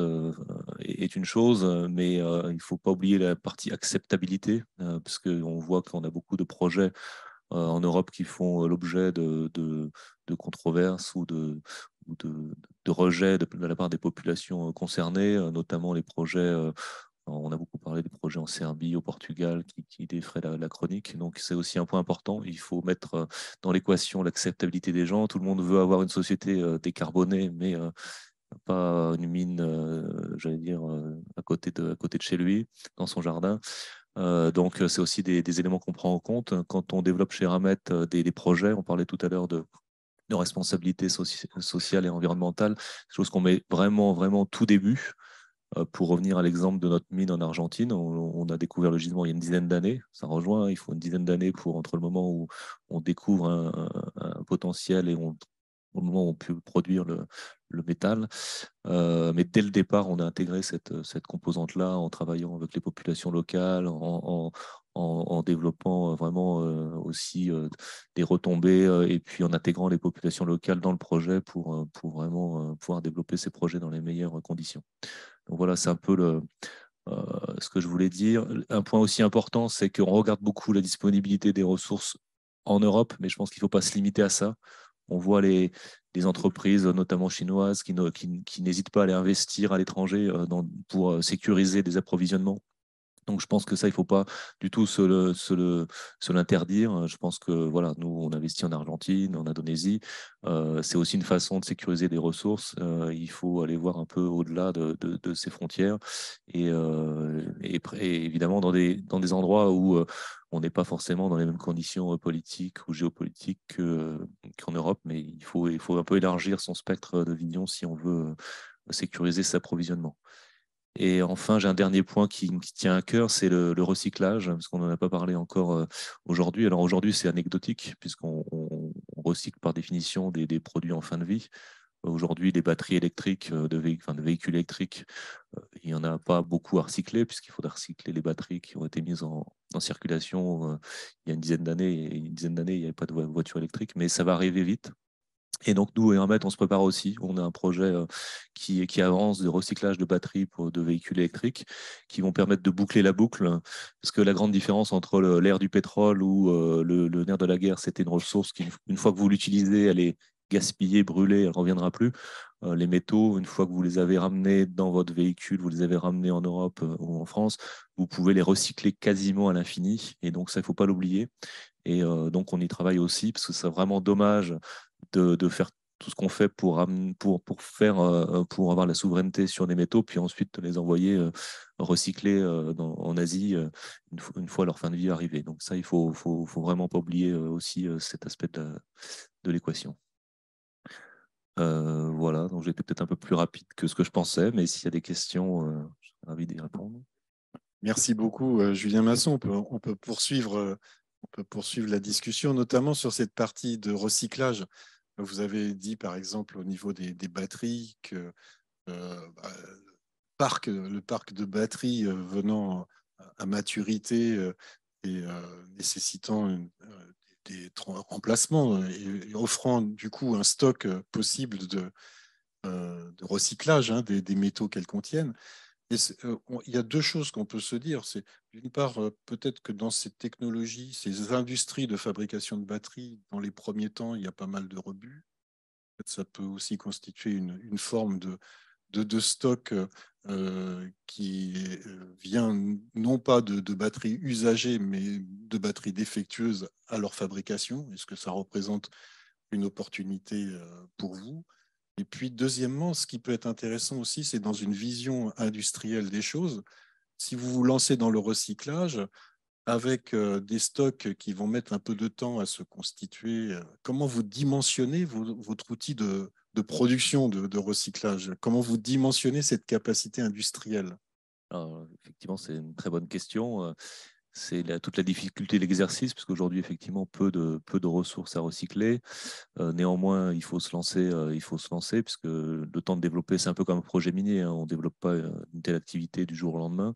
Speaker 5: est une chose, mais il ne faut pas oublier la partie acceptabilité, parce qu'on voit qu'on a beaucoup de projets en Europe qui font l'objet de controverses ou de rejets de la part des populations concernées, notamment les projets. On a beaucoup parlé des projets en Serbie, au Portugal, qui défraient la chronique. Donc, c'est aussi un point important. Il faut mettre dans l'équation l'acceptabilité des gens. Tout le monde veut avoir une société décarbonée, mais pas une mine, j'allais dire, à côté de chez lui, dans son jardin. Donc, c'est aussi des éléments qu'on prend en compte. Quand on développe chez Eramet des projets, on parlait tout à l'heure de responsabilité sociale et environnementale, chose qu'on met vraiment, vraiment tout début. Pour revenir à l'exemple de notre mine en Argentine, on a découvert le gisement il y a une dizaine d'années. Ça rejoint, il faut une dizaine d'années pour entre le moment où on découvre un potentiel et au moment où on peut produire le métal. Mais dès le départ, on a intégré cette composante-là en travaillant avec les populations locales, en développant vraiment aussi des retombées et puis en intégrant les populations locales dans le projet pour vraiment pouvoir développer ces projets dans les meilleures conditions. Donc voilà, c'est un peu ce que je voulais dire. Un point aussi important, c'est qu'on regarde beaucoup la disponibilité des ressources en Europe, mais je pense qu'il ne faut pas se limiter à ça. On voit les entreprises, notamment chinoises, qui n'hésitent pas à aller investir à l'étranger pour sécuriser des approvisionnements. Donc, je pense que ça, il ne faut pas du tout se l'interdire. Je pense que voilà, nous, on investit en Argentine, en Indonésie. C'est aussi une façon de sécuriser des ressources. Il faut aller voir un peu au-delà de ces frontières. Et évidemment, dans des endroits où on n'est pas forcément dans les mêmes conditions politiques ou géopolitiques qu'en Europe, mais il faut un peu élargir son spectre de vision si on veut sécuriser ses approvisionnements. Et enfin, j'ai un dernier point qui me tient à cœur, c'est le recyclage, parce qu'on n'en a pas parlé encore aujourd'hui. Alors aujourd'hui, c'est anecdotique, puisqu'on recycle par définition des produits en fin de vie. Aujourd'hui, les batteries électriques de véhicules électriques, il n'y en a pas beaucoup à recycler, puisqu'il faudra recycler les batteries qui ont été mises en circulation il y a une dizaine d'années. Et une dizaine d'années, il n'y avait pas de voiture électrique, mais ça va arriver vite. Et donc, nous, Eramet, on se prépare aussi. On a un projet qui avance de recyclage de batteries de véhicules électriques qui vont permettre de boucler la boucle. Parce que la grande différence entre l'ère du pétrole ou le nerf de la guerre, c'était une ressource qui, une fois que vous l'utilisez, elle est gaspillée, brûlée, elle ne reviendra plus. Les métaux, une fois que vous les avez ramenés dans votre véhicule, vous les avez ramenés en Europe ou en France, vous pouvez les recycler quasiment à l'infini. Et donc, ça, il ne faut pas l'oublier. Et donc, on y travaille aussi parce que c'est vraiment dommage de faire tout ce qu'on fait pour avoir la souveraineté sur des métaux, puis ensuite les envoyer recycler en Asie une fois leur fin de vie arrivée. Donc ça, il faut vraiment pas oublier aussi cet aspect de l'équation. Voilà, donc j'ai été peut-être un peu plus rapide que ce que je pensais, mais s'il y a des questions, je serais ravi d'y répondre.
Speaker 1: Merci beaucoup, Julien Masson. On peut poursuivre la discussion, notamment sur cette partie de recyclage. Vous avez dit, par exemple, au niveau des batteries, que le parc de batteries venant à maturité et nécessitant des remplacements et offrant du coup un stock possible de recyclage des métaux qu'elles contiennent. Il y a deux choses qu'on peut se dire. C'est d'une part, peut-être que dans ces technologies, ces industries de fabrication de batteries, dans les premiers temps, il y a pas mal de rebut. Ça peut aussi constituer une forme de stock qui vient non pas de batteries usagées, mais de batteries défectueuses à leur fabrication. Est-ce que ça représente une opportunité pour vous? Et puis, deuxièmement, ce qui peut être intéressant aussi, c'est dans une vision industrielle des choses. Si vous vous lancez dans le recyclage, avec des stocks qui vont mettre un peu de temps à se constituer, comment vous dimensionnez votre outil de production de recyclage? Comment vous dimensionnez cette capacité industrielle?
Speaker 5: Alors, effectivement, c'est une très bonne question. C'est toute la difficulté de l'exercice, parce qu'aujourd'hui, effectivement, peu de ressources à recycler. Néanmoins, il faut se lancer, puisque le temps de développer, c'est un peu comme un projet minier, hein. On ne développe pas une telle activité du jour au lendemain.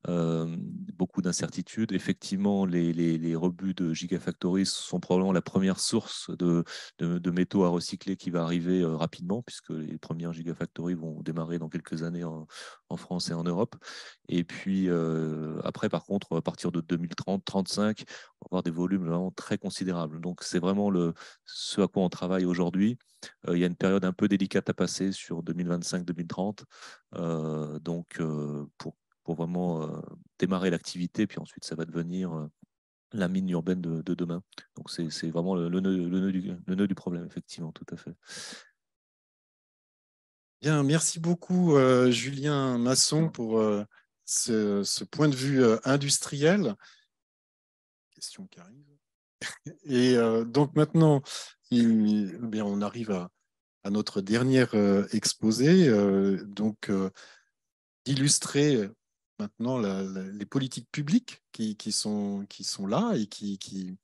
Speaker 5: Beaucoup d'incertitudes. Effectivement, les rebuts de Gigafactory sont probablement la première source de métaux à recycler qui va arriver rapidement, puisque les premières Gigafactory vont démarrer dans quelques années en France et en Europe. Et puis après, par contre, à partir de 2030-35, on va avoir des volumes vraiment très considérables. Donc, c'est vraiment ce à quoi on travaille aujourd'hui. Il y a une période un peu délicate à passer sur 2025-2030. Donc, pour vraiment démarrer l'activité, puis ensuite ça va devenir la mine urbaine de demain. Donc c'est vraiment le nœud du problème, effectivement, tout à fait.
Speaker 1: Bien, merci beaucoup Julien Masson pour ce point de vue industriel. Question qui arrive. Et donc maintenant, on arrive à notre dernier exposé, d'illustrer maintenant les politiques publiques qui sont là et qui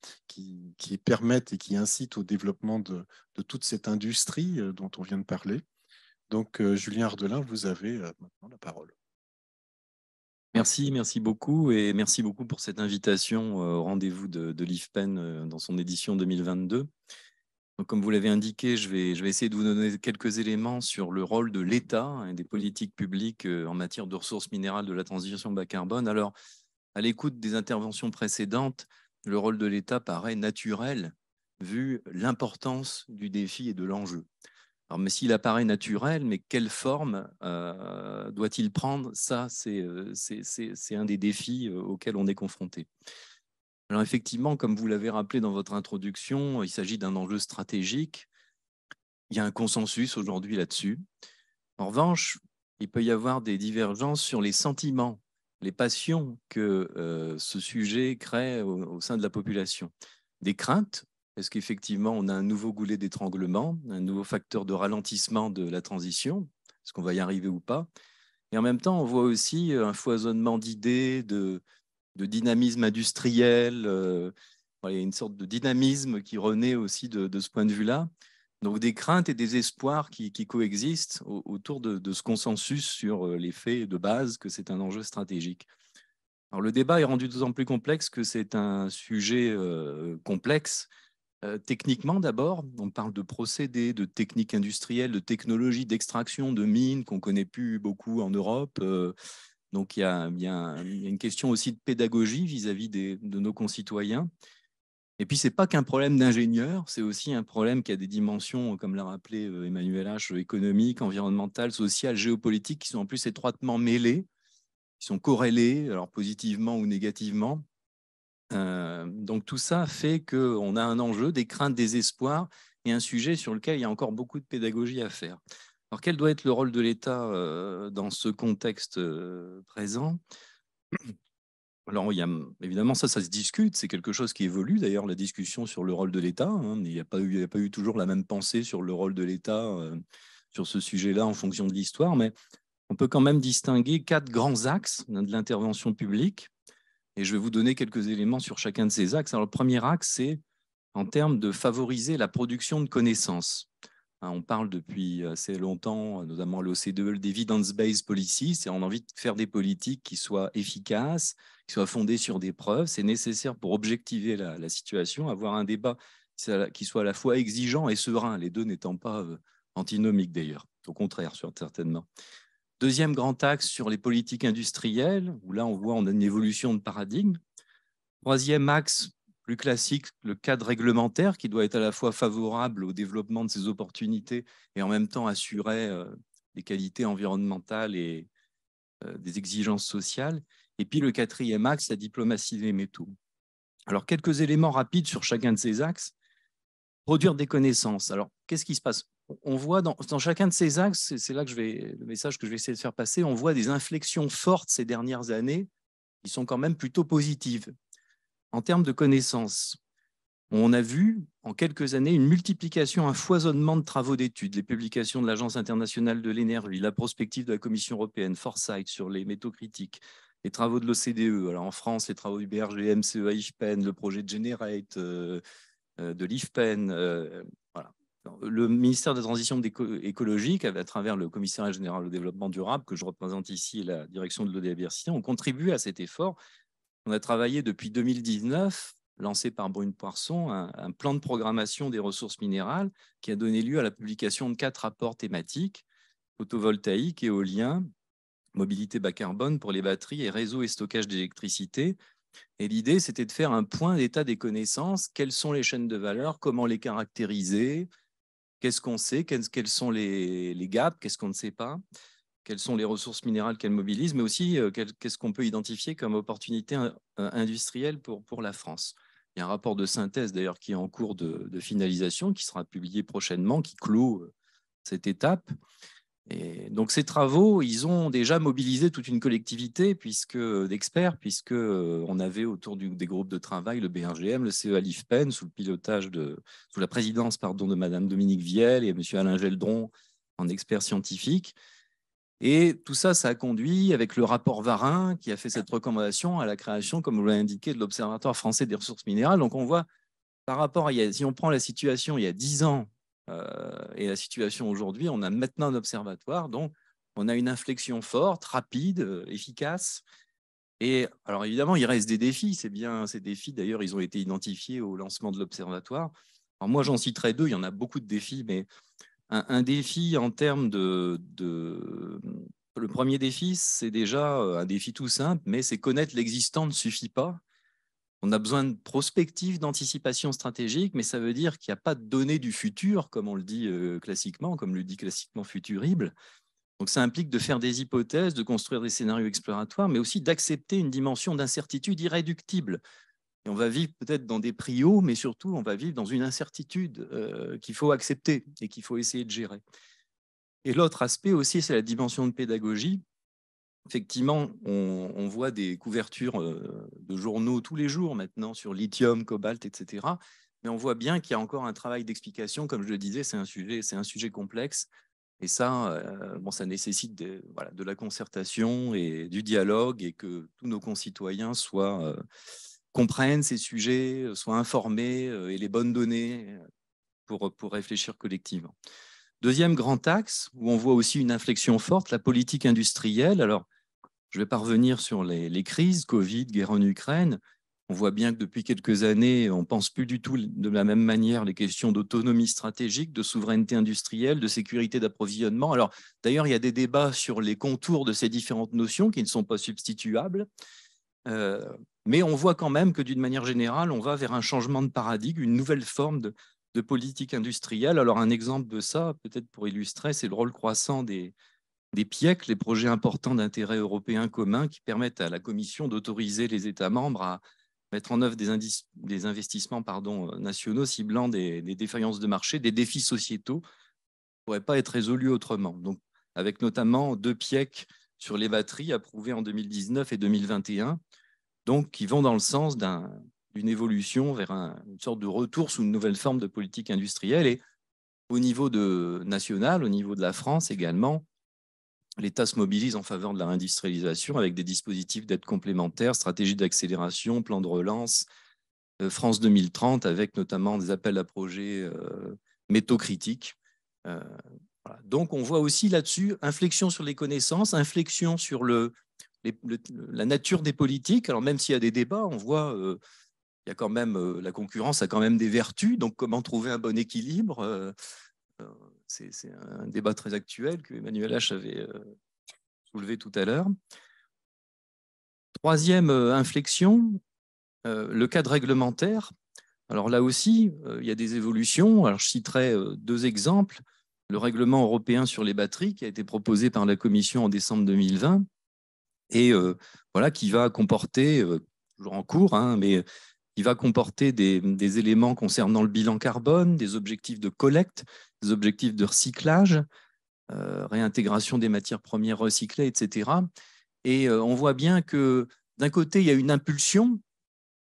Speaker 1: permettent et qui incitent au développement de toute cette industrie dont on vient de parler. Donc, Julien Ardelin, vous avez maintenant la parole.
Speaker 6: Merci beaucoup et merci beaucoup pour cette invitation au rendez-vous de l'IFPEN dans son édition 2022. Donc, comme vous l'avez indiqué, je vais essayer de vous donner quelques éléments sur le rôle de l'État et des politiques publiques en matière de ressources minérales de la transition bas carbone. Alors, à l'écoute des interventions précédentes, le rôle de l'État paraît naturel vu l'importance du défi et de l'enjeu. Alors, mais s'il apparaît naturel, mais quelle forme doit-il prendre? Ça, c'est un des défis auxquels on est confronté. Alors effectivement, comme vous l'avez rappelé dans votre introduction, il s'agit d'un enjeu stratégique. Il y a un consensus aujourd'hui là-dessus. En revanche, il peut y avoir des divergences sur les sentiments, les passions que ce sujet crée au sein de la population. Des craintes, est-ce qu'effectivement on a un nouveau goulet d'étranglement, un nouveau facteur de ralentissement de la transition? Est-ce qu'on va y arriver ou pas? Et en même temps, on voit aussi un foisonnement d'idées, de dynamisme industriel. Il y a une sorte de dynamisme qui renaît aussi de ce point de vue-là. Donc des craintes et des espoirs qui coexistent autour de ce consensus sur les faits de base que c'est un enjeu stratégique. Alors le débat est rendu d'autant plus complexe que c'est un sujet complexe. Techniquement d'abord, on parle de procédés, de techniques industrielles, de technologies d'extraction de mines qu'on ne connaît plus beaucoup en Europe. Donc, il y a une question aussi de pédagogie vis-à-vis de nos concitoyens. Et puis, ce n'est pas qu'un problème d'ingénieur, c'est aussi un problème qui a des dimensions, comme l'a rappelé Emmanuel H, économiques, environnementales, sociales, géopolitiques, qui sont en plus étroitement mêlées, qui sont corrélées, alors positivement ou négativement. Donc, tout ça fait qu'on a un enjeu, des craintes, des espoirs, et un sujet sur lequel il y a encore beaucoup de pédagogie à faire. Alors, quel doit être le rôle de l'État dans ce contexte présent? Alors, évidemment, ça se discute, c'est quelque chose qui évolue, d'ailleurs, la discussion sur le rôle de l'État. Hein. Il n'y a pas eu toujours la même pensée sur le rôle de l'État sur ce sujet-là en fonction de l'histoire, mais on peut quand même distinguer 4 grands axes de l'intervention publique, et je vais vous donner quelques éléments sur chacun de ces axes. Alors, le premier axe, c'est en termes de favoriser la production de connaissances. On parle depuis assez longtemps, notamment l'OCDE, l'Evidence-Based Policy, c'est on a envie de faire des politiques qui soient efficaces, qui soient fondées sur des preuves. C'est nécessaire pour objectiver la situation, avoir un débat qui soit à la fois exigeant et serein, les deux n'étant pas antinomiques d'ailleurs, au contraire, certainement. Deuxième grand axe sur les politiques industrielles, où là on a une évolution de paradigme. Troisième axe, plus classique, le cadre réglementaire qui doit être à la fois favorable au développement de ces opportunités et en même temps assurer les qualités environnementales et des exigences sociales. Et puis le quatrième axe, la diplomatie des métaux. Alors, quelques éléments rapides sur chacun de ces axes. Produire des connaissances. Alors, qu'est-ce qui se passe? On voit dans chacun de ces axes, c'est là que le message que je vais essayer de faire passer, on voit des inflexions fortes ces dernières années qui sont quand même plutôt positives. En termes de connaissances, on a vu en quelques années une multiplication, un foisonnement de travaux d'études, les publications de l'Agence internationale de l'énergie, la prospective de la Commission européenne, Foresight sur les métaux critiques, les travaux de l'OCDE, alors en France, les travaux du BRG, MCE, IFPEN, le projet de Generate, de l'IFPEN. Voilà. Le ministère de la Transition écologique, à travers le Commissariat général au développement durable, que je représente ici, et la direction de l'eau-biodiversité, ont contribué à cet effort. On a travaillé depuis 2019, lancé par Brune Poisson, un plan de programmation des ressources minérales qui a donné lieu à la publication de 4 rapports thématiques, photovoltaïque, éolien, mobilité bas carbone pour les batteries et réseau et stockage d'électricité. Et l'idée, c'était de faire un point d'état des connaissances, quelles sont les chaînes de valeur, comment les caractériser, qu'est-ce qu'on sait, quels sont les gaps, qu'est-ce qu'on ne sait pas, quelles sont les ressources minérales qu'elles mobilisent, mais aussi qu'est-ce qu'on peut identifier comme opportunité industrielle pour la France. Il y a un rapport de synthèse d'ailleurs qui est en cours de finalisation, qui sera publié prochainement, qui clôt cette étape. Et donc ces travaux, ils ont déjà mobilisé toute une collectivité d'experts, puisque on avait autour des groupes de travail le BRGM, le CEA l'IFPEN, sous la présidence de Madame Dominique Viel et Monsieur Alain Geldron en expert scientifique. Et tout ça, ça a conduit, avec le rapport Varin, qui a fait cette recommandation à la création, comme vous l'avez indiqué, de l'Observatoire français des ressources minérales. Donc on voit, par rapport si on prend la situation il y a 10 ans et la situation aujourd'hui, on a maintenant un observatoire, donc on a une inflexion forte, rapide, efficace. Et alors évidemment, il reste des défis. C'est bien, ces défis, d'ailleurs, ils ont été identifiés au lancement de l'observatoire. Alors moi, j'en citerai 2, il y en a beaucoup de défis, mais un défi en termes Le premier défi, c'est déjà un défi tout simple, mais c'est connaître l'existant ne suffit pas. On a besoin de prospective, d'anticipation stratégique, mais ça veut dire qu'il n'y a pas de données du futur, comme on le dit classiquement, comme le dit classiquement Futurible. Donc ça implique de faire des hypothèses, de construire des scénarios exploratoires, mais aussi d'accepter une dimension d'incertitude irréductible. Et on va vivre peut-être dans des prix hauts, mais surtout, on va vivre dans une incertitude qu'il faut accepter et qu'il faut essayer de gérer. Et l'autre aspect aussi, c'est la dimension de pédagogie. Effectivement, on voit des couvertures de journaux tous les jours maintenant sur lithium, cobalt, etc. Mais on voit bien qu'il y a encore un travail d'explication. Comme je le disais, c'est un sujet complexe. Et ça, ça nécessite de la concertation et du dialogue, et que tous nos concitoyens comprennent ces sujets, soient informés et les bonnes données pour réfléchir collectivement. Deuxième grand axe, où on voit aussi une inflexion forte, la politique industrielle. Alors, je ne vais pas revenir sur les crises, Covid, guerre en Ukraine. On voit bien que depuis quelques années, on ne pense plus du tout de la même manière les questions d'autonomie stratégique, de souveraineté industrielle, de sécurité d'approvisionnement. Alors, d'ailleurs, il y a des débats sur les contours de ces différentes notions qui ne sont pas substituables. Mais on voit quand même que d'une manière générale, on va vers un changement de paradigme, une nouvelle forme de politique industrielle. Alors, un exemple de ça, peut-être pour illustrer, c'est le rôle croissant des PIEC, les projets importants d'intérêt européen commun, qui permettent à la Commission d'autoriser les États membres à mettre en œuvre des investissements nationaux ciblant des défaillances de marché, des défis sociétaux qui ne pourraient pas être résolus autrement. Donc, avec notamment 2 PIEC sur les batteries approuvés en 2019 et 2021, donc qui vont dans le sens d'une évolution vers une sorte de retour sous une nouvelle forme de politique industrielle. Et au niveau national, au niveau de la France également, l'État se mobilise en faveur de la réindustrialisation avec des dispositifs d'aide complémentaires, stratégie d'accélération, plan de relance, France 2030, avec notamment des appels à projets métaux critiques. Voilà. Donc, on voit aussi là-dessus inflexion sur les connaissances, inflexion sur la nature des politiques. Alors, même s'il y a des débats, on voit il y a quand même, la concurrence a quand même des vertus. Donc, comment trouver un bon équilibre c'est un débat très actuel que Emmanuel H avait soulevé tout à l'heure. Troisième inflexion, le cadre réglementaire. Alors là aussi, il y a des évolutions. Alors, je citerai 2 exemples. Le règlement européen sur les batteries qui a été proposé par la Commission en décembre 2020 et qui va comporter, toujours en cours, mais qui va comporter des éléments concernant le bilan carbone, des objectifs de collecte, des objectifs de recyclage, réintégration des matières premières recyclées, etc. Et on voit bien que d'un côté, il y a une impulsion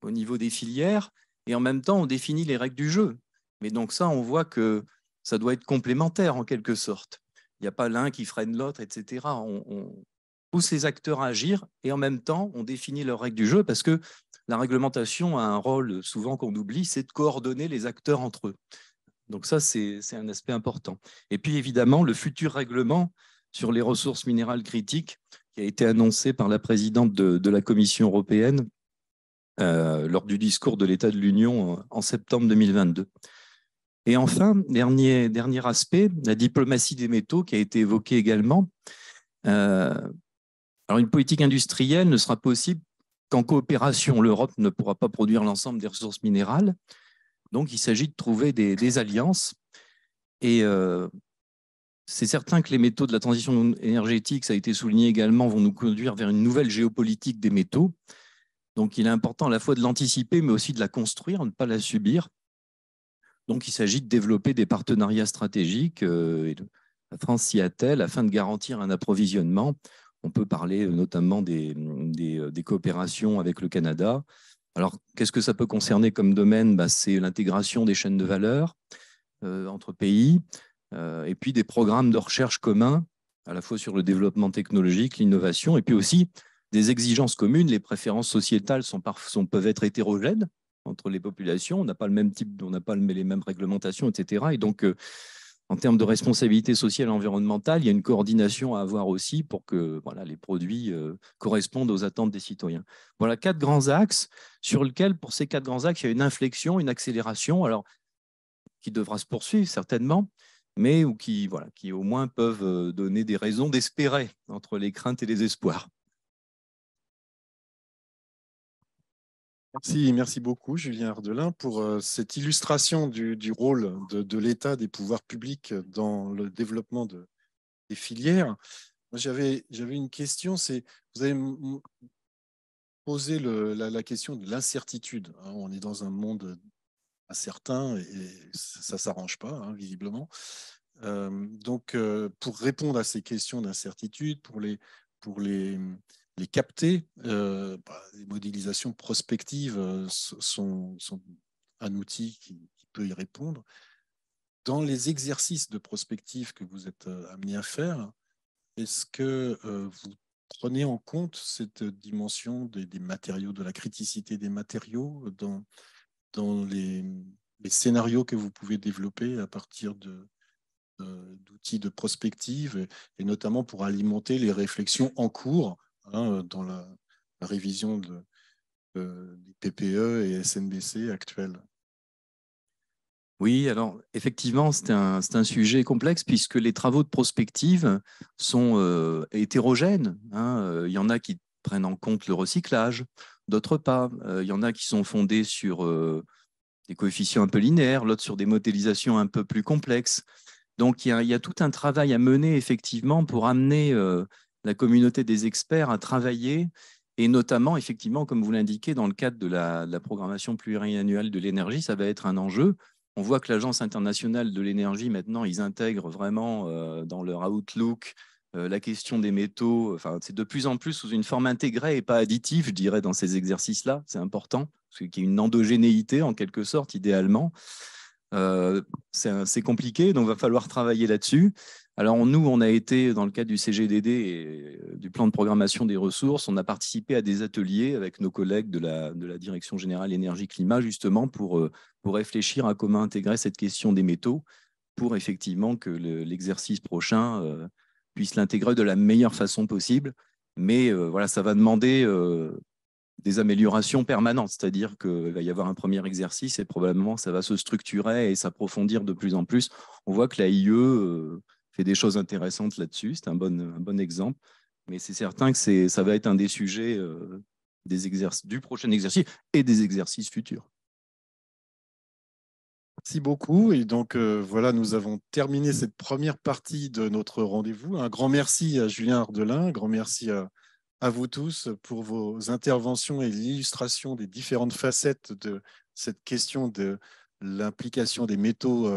Speaker 6: au niveau des filières, et en même temps, on définit les règles du jeu. Mais donc ça, on voit que ça doit être complémentaire en quelque sorte. Il n'y a pas l'un qui freine l'autre, etc. On pousse les acteurs à agir et en même temps, on définit leurs règles du jeu parce que la réglementation a un rôle souvent qu'on oublie, c'est de coordonner les acteurs entre eux. Donc ça, c'est un aspect important. Et puis évidemment, le futur règlement sur les ressources minérales critiques qui a été annoncé par la présidente de la Commission européenne lors du discours de l'État de l'Union en septembre 2022. Et enfin, dernier aspect, la diplomatie des métaux qui a été évoquée également. Alors, une politique industrielle ne sera possible qu'en coopération. L'Europe ne pourra pas produire l'ensemble des ressources minérales. Donc, il s'agit de trouver des alliances. Et c'est certain que les métaux de la transition énergétique, ça a été souligné également, vont nous conduire vers une nouvelle géopolitique des métaux. Donc, il est important à la fois de l'anticiper, mais aussi de la construire, ne pas la subir. Donc, il s'agit de développer des partenariats stratégiques. La France s'y attelle afin de garantir un approvisionnement. On peut parler notamment des coopérations avec le Canada. Alors, qu'est-ce que ça peut concerner comme domaine? C'est l'intégration des chaînes de valeur entre pays et puis des programmes de recherche communs, à la fois sur le développement technologique, l'innovation, et puis aussi des exigences communes. Les préférences sociétales peuvent être hétérogènes entre les populations. On n'a pas le même type, on n'a pas les mêmes réglementations, etc. Et donc, en termes de responsabilité sociale et environnementale, il y a une coordination à avoir aussi pour que les produits correspondent aux attentes des citoyens. Voilà 4 grands axes sur lesquels, pour ces 4 grands axes, il y a une inflexion, une accélération, alors qui devra se poursuivre certainement, mais qui au moins peuvent donner des raisons d'espérer entre les craintes et les espoirs.
Speaker 1: Merci beaucoup, Julien Ardelin, pour cette illustration du rôle de l'État, des pouvoirs publics dans le développement des filières. J'avais une question, vous avez posé la question de l'incertitude. On est dans un monde incertain et ça ne s'arrange pas, visiblement. Donc, pour répondre à ces questions d'incertitude, pour les capter, les modélisations prospectives sont un outil qui peut y répondre. Dans les exercices de prospective que vous êtes amenés à faire, est-ce que vous prenez en compte cette dimension des matériaux, de la criticité des matériaux dans les scénarios que vous pouvez développer à partir d'outils de prospective et notamment pour alimenter les réflexions en cours dans la révision des PPE et SNBC actuels?
Speaker 6: Oui, alors effectivement, c'est un sujet complexe puisque les travaux de prospective sont hétérogènes. Il y en a qui prennent en compte le recyclage, d'autres pas. Il y en a qui sont fondés sur des coefficients un peu linéaires, l'autre sur des modélisations un peu plus complexes. Donc, il y a tout un travail à mener effectivement pour amener la communauté des experts à travailler et notamment, effectivement, comme vous l'indiquez, dans le cadre de la programmation pluriannuelle de l'énergie, ça va être un enjeu. On voit que l'Agence internationale de l'énergie, maintenant, ils intègrent vraiment dans leur outlook la question des métaux. Enfin, c'est de plus en plus sous une forme intégrée et pas additive, je dirais, dans ces exercices-là. C'est important, parce qu'il y a une endogénéité, en quelque sorte, idéalement. C'est compliqué, donc il va falloir travailler là-dessus. Alors nous, on a été, dans le cadre du CGDD et du plan de programmation des ressources, on a participé à des ateliers avec nos collègues de la Direction générale énergie-climat, justement pour réfléchir à comment intégrer cette question des métaux pour effectivement que l'exercice prochain puisse l'intégrer de la meilleure façon possible. Mais voilà, ça va demander des améliorations permanentes, c'est-à-dire qu'il va y avoir un premier exercice et probablement ça va se structurer et s'approfondir de plus en plus. On voit que la IE fait des choses intéressantes là-dessus, c'est un bon exemple, mais c'est certain que ça va être un des sujets du prochain exercice et des exercices futurs.
Speaker 1: Merci beaucoup. Et donc, voilà, nous avons terminé cette première partie de notre rendez-vous. Un grand merci à Julien Ardelin, un grand merci à vous tous pour vos interventions et l'illustration des différentes facettes de cette question de l'implication des métaux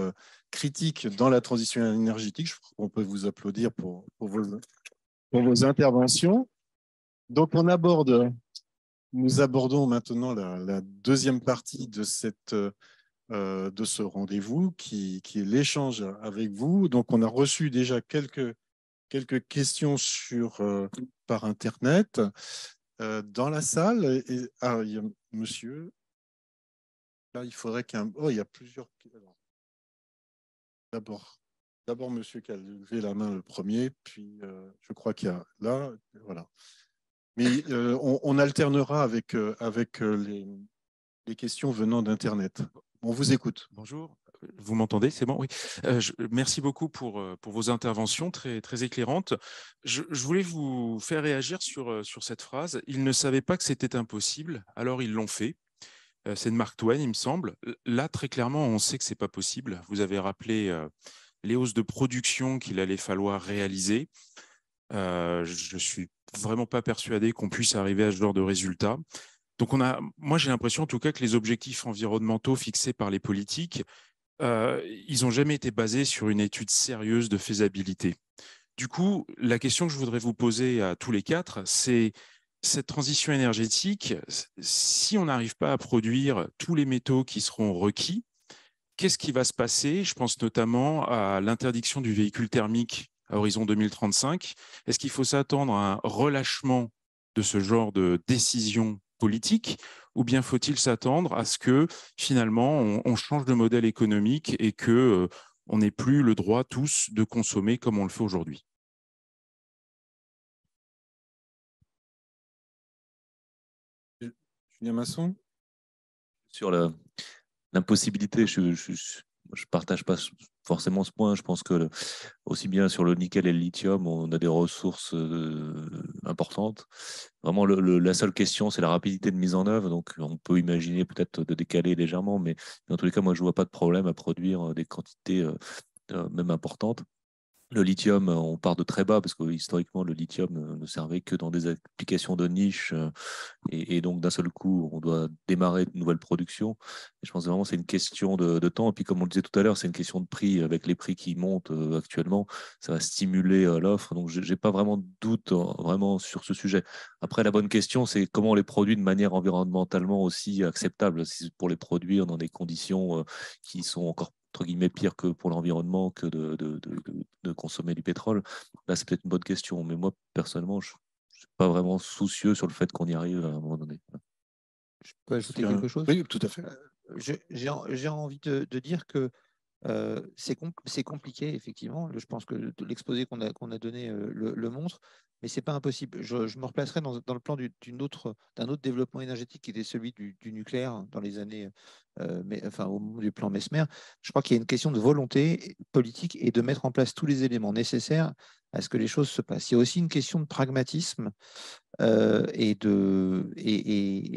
Speaker 1: critiques dans la transition énergétique. Je crois qu'on peut vous applaudir pour vos interventions. Donc, on aborde Nous abordons maintenant la deuxième partie de ce rendez-vous qui est l'échange avec vous. Donc, on a reçu déjà quelques questions par Internet dans la salle. Il y a monsieur. Là, il faudrait il y a plusieurs. D'abord, monsieur qui a levé la main le premier, puis je crois qu'il y a là. Voilà. Mais on alternera avec les questions venant d'Internet. On vous écoute.
Speaker 7: Bonjour, vous m'entendez? C'est bon? Oui. Merci beaucoup pour vos interventions très, très éclairantes. Je voulais vous faire réagir sur cette phrase. Ils ne savaient pas que c'était impossible, alors ils l'ont fait. C'est de Mark Twain, il me semble. Là, très clairement, on sait que ce n'est pas possible. Vous avez rappelé les hausses de production qu'il allait falloir réaliser. Je ne suis vraiment pas persuadé qu'on puisse arriver à ce genre de résultat. Donc, moi, j'ai l'impression en tout cas que les objectifs environnementaux fixés par les politiques, ils n'ont jamais été basés sur une étude sérieuse de faisabilité. Du coup, la question que je voudrais vous poser à tous les quatre, c'est cette transition énergétique, si on n'arrive pas à produire tous les métaux qui seront requis, qu'est-ce qui va se passer? Je pense notamment à l'interdiction du véhicule thermique à horizon 2035. Est-ce qu'il faut s'attendre à un relâchement de ce genre de décision politique, ou bien faut-il s'attendre à ce que finalement on change de modèle économique et que on n'ait plus le droit tous de consommer comme on le fait aujourd'hui?
Speaker 1: Julien Masson.
Speaker 5: Sur l'impossibilité, je ne partage pas forcément ce point. Je pense que aussi bien sur le nickel et le lithium, on a des ressources importantes. Vraiment, la seule question, c'est la rapidité de mise en œuvre. Donc, on peut imaginer peut-être de décaler légèrement, mais dans tous les cas, moi, je ne vois pas de problème à produire des quantités même importantes. Le lithium, on part de très bas parce que historiquement, le lithium ne servait que dans des applications de niche et donc d'un seul coup, on doit démarrer de nouvelles productions. Et je pense vraiment que c'est une question de temps. Et puis, comme on le disait tout à l'heure, c'est une question de prix. Avec les prix qui montent actuellement, ça va stimuler l'offre. Donc, je n'ai pas vraiment de doute vraiment sur ce sujet. Après, la bonne question, c'est comment on les produit de manière environnementalement aussi acceptable. Si pour les produire dans des conditions qui sont encore entre guillemets pire que pour l'environnement que de consommer du pétrole. Là, c'est peut-être une bonne question, mais moi, personnellement, je ne suis pas vraiment soucieux sur le fait qu'on y arrive à un moment donné.
Speaker 4: Je peux ajouter quelque chose?
Speaker 1: Oui, tout à fait.
Speaker 4: J'ai envie de dire que c'est compliqué, effectivement. Je pense que l'exposé qu'on a donné le montre, mais ce n'est pas impossible. Je me replacerai dans le plan d'un autre développement énergétique qui était celui du nucléaire dans les années, au moment du plan Mesmer. Je crois qu'il y a une question de volonté politique et de mettre en place tous les éléments nécessaires à ce que les choses se passent. Il y a aussi une question de pragmatisme et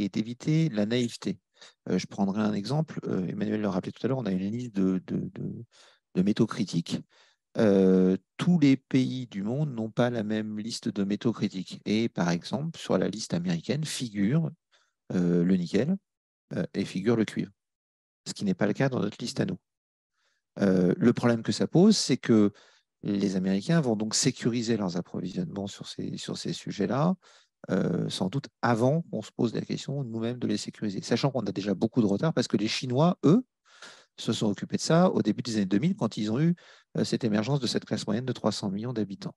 Speaker 4: d'éviter la naïveté. Je prendrai un exemple. Emmanuel le rappelait tout à l'heure, on a une liste de métaux critiques. Tous les pays du monde n'ont pas la même liste de métaux critiques. Et par exemple, sur la liste américaine figure le nickel et figure le cuivre, ce qui n'est pas le cas dans notre liste à nous. Le problème que ça pose, c'est que les Américains vont donc sécuriser leurs approvisionnements sur ces sujets-là, sans doute avant qu'on se pose la question nous-mêmes de les sécuriser, sachant qu'on a déjà beaucoup de retard parce que les Chinois, eux, se sont occupés de ça au début des années 2000 quand ils ont eu cette émergence de cette classe moyenne de 300 millions d'habitants.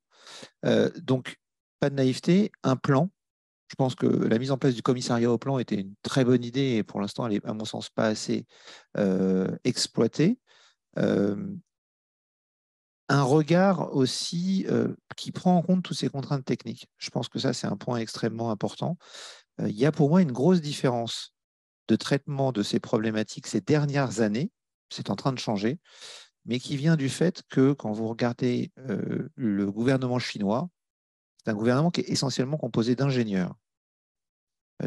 Speaker 4: Donc, pas de naïveté, un plan. Je pense que la mise en place du commissariat au plan était une très bonne idée et pour l'instant, elle n'est, à mon sens, pas assez exploitée. Un regard aussi qui prend en compte toutes ces contraintes techniques. Je pense que ça, c'est un point extrêmement important. Il y a pour moi une grosse différence de traitement de ces problématiques ces dernières années, c'est en train de changer, mais qui vient du fait que quand vous regardez le gouvernement chinois, c'est un gouvernement qui est essentiellement composé d'ingénieurs.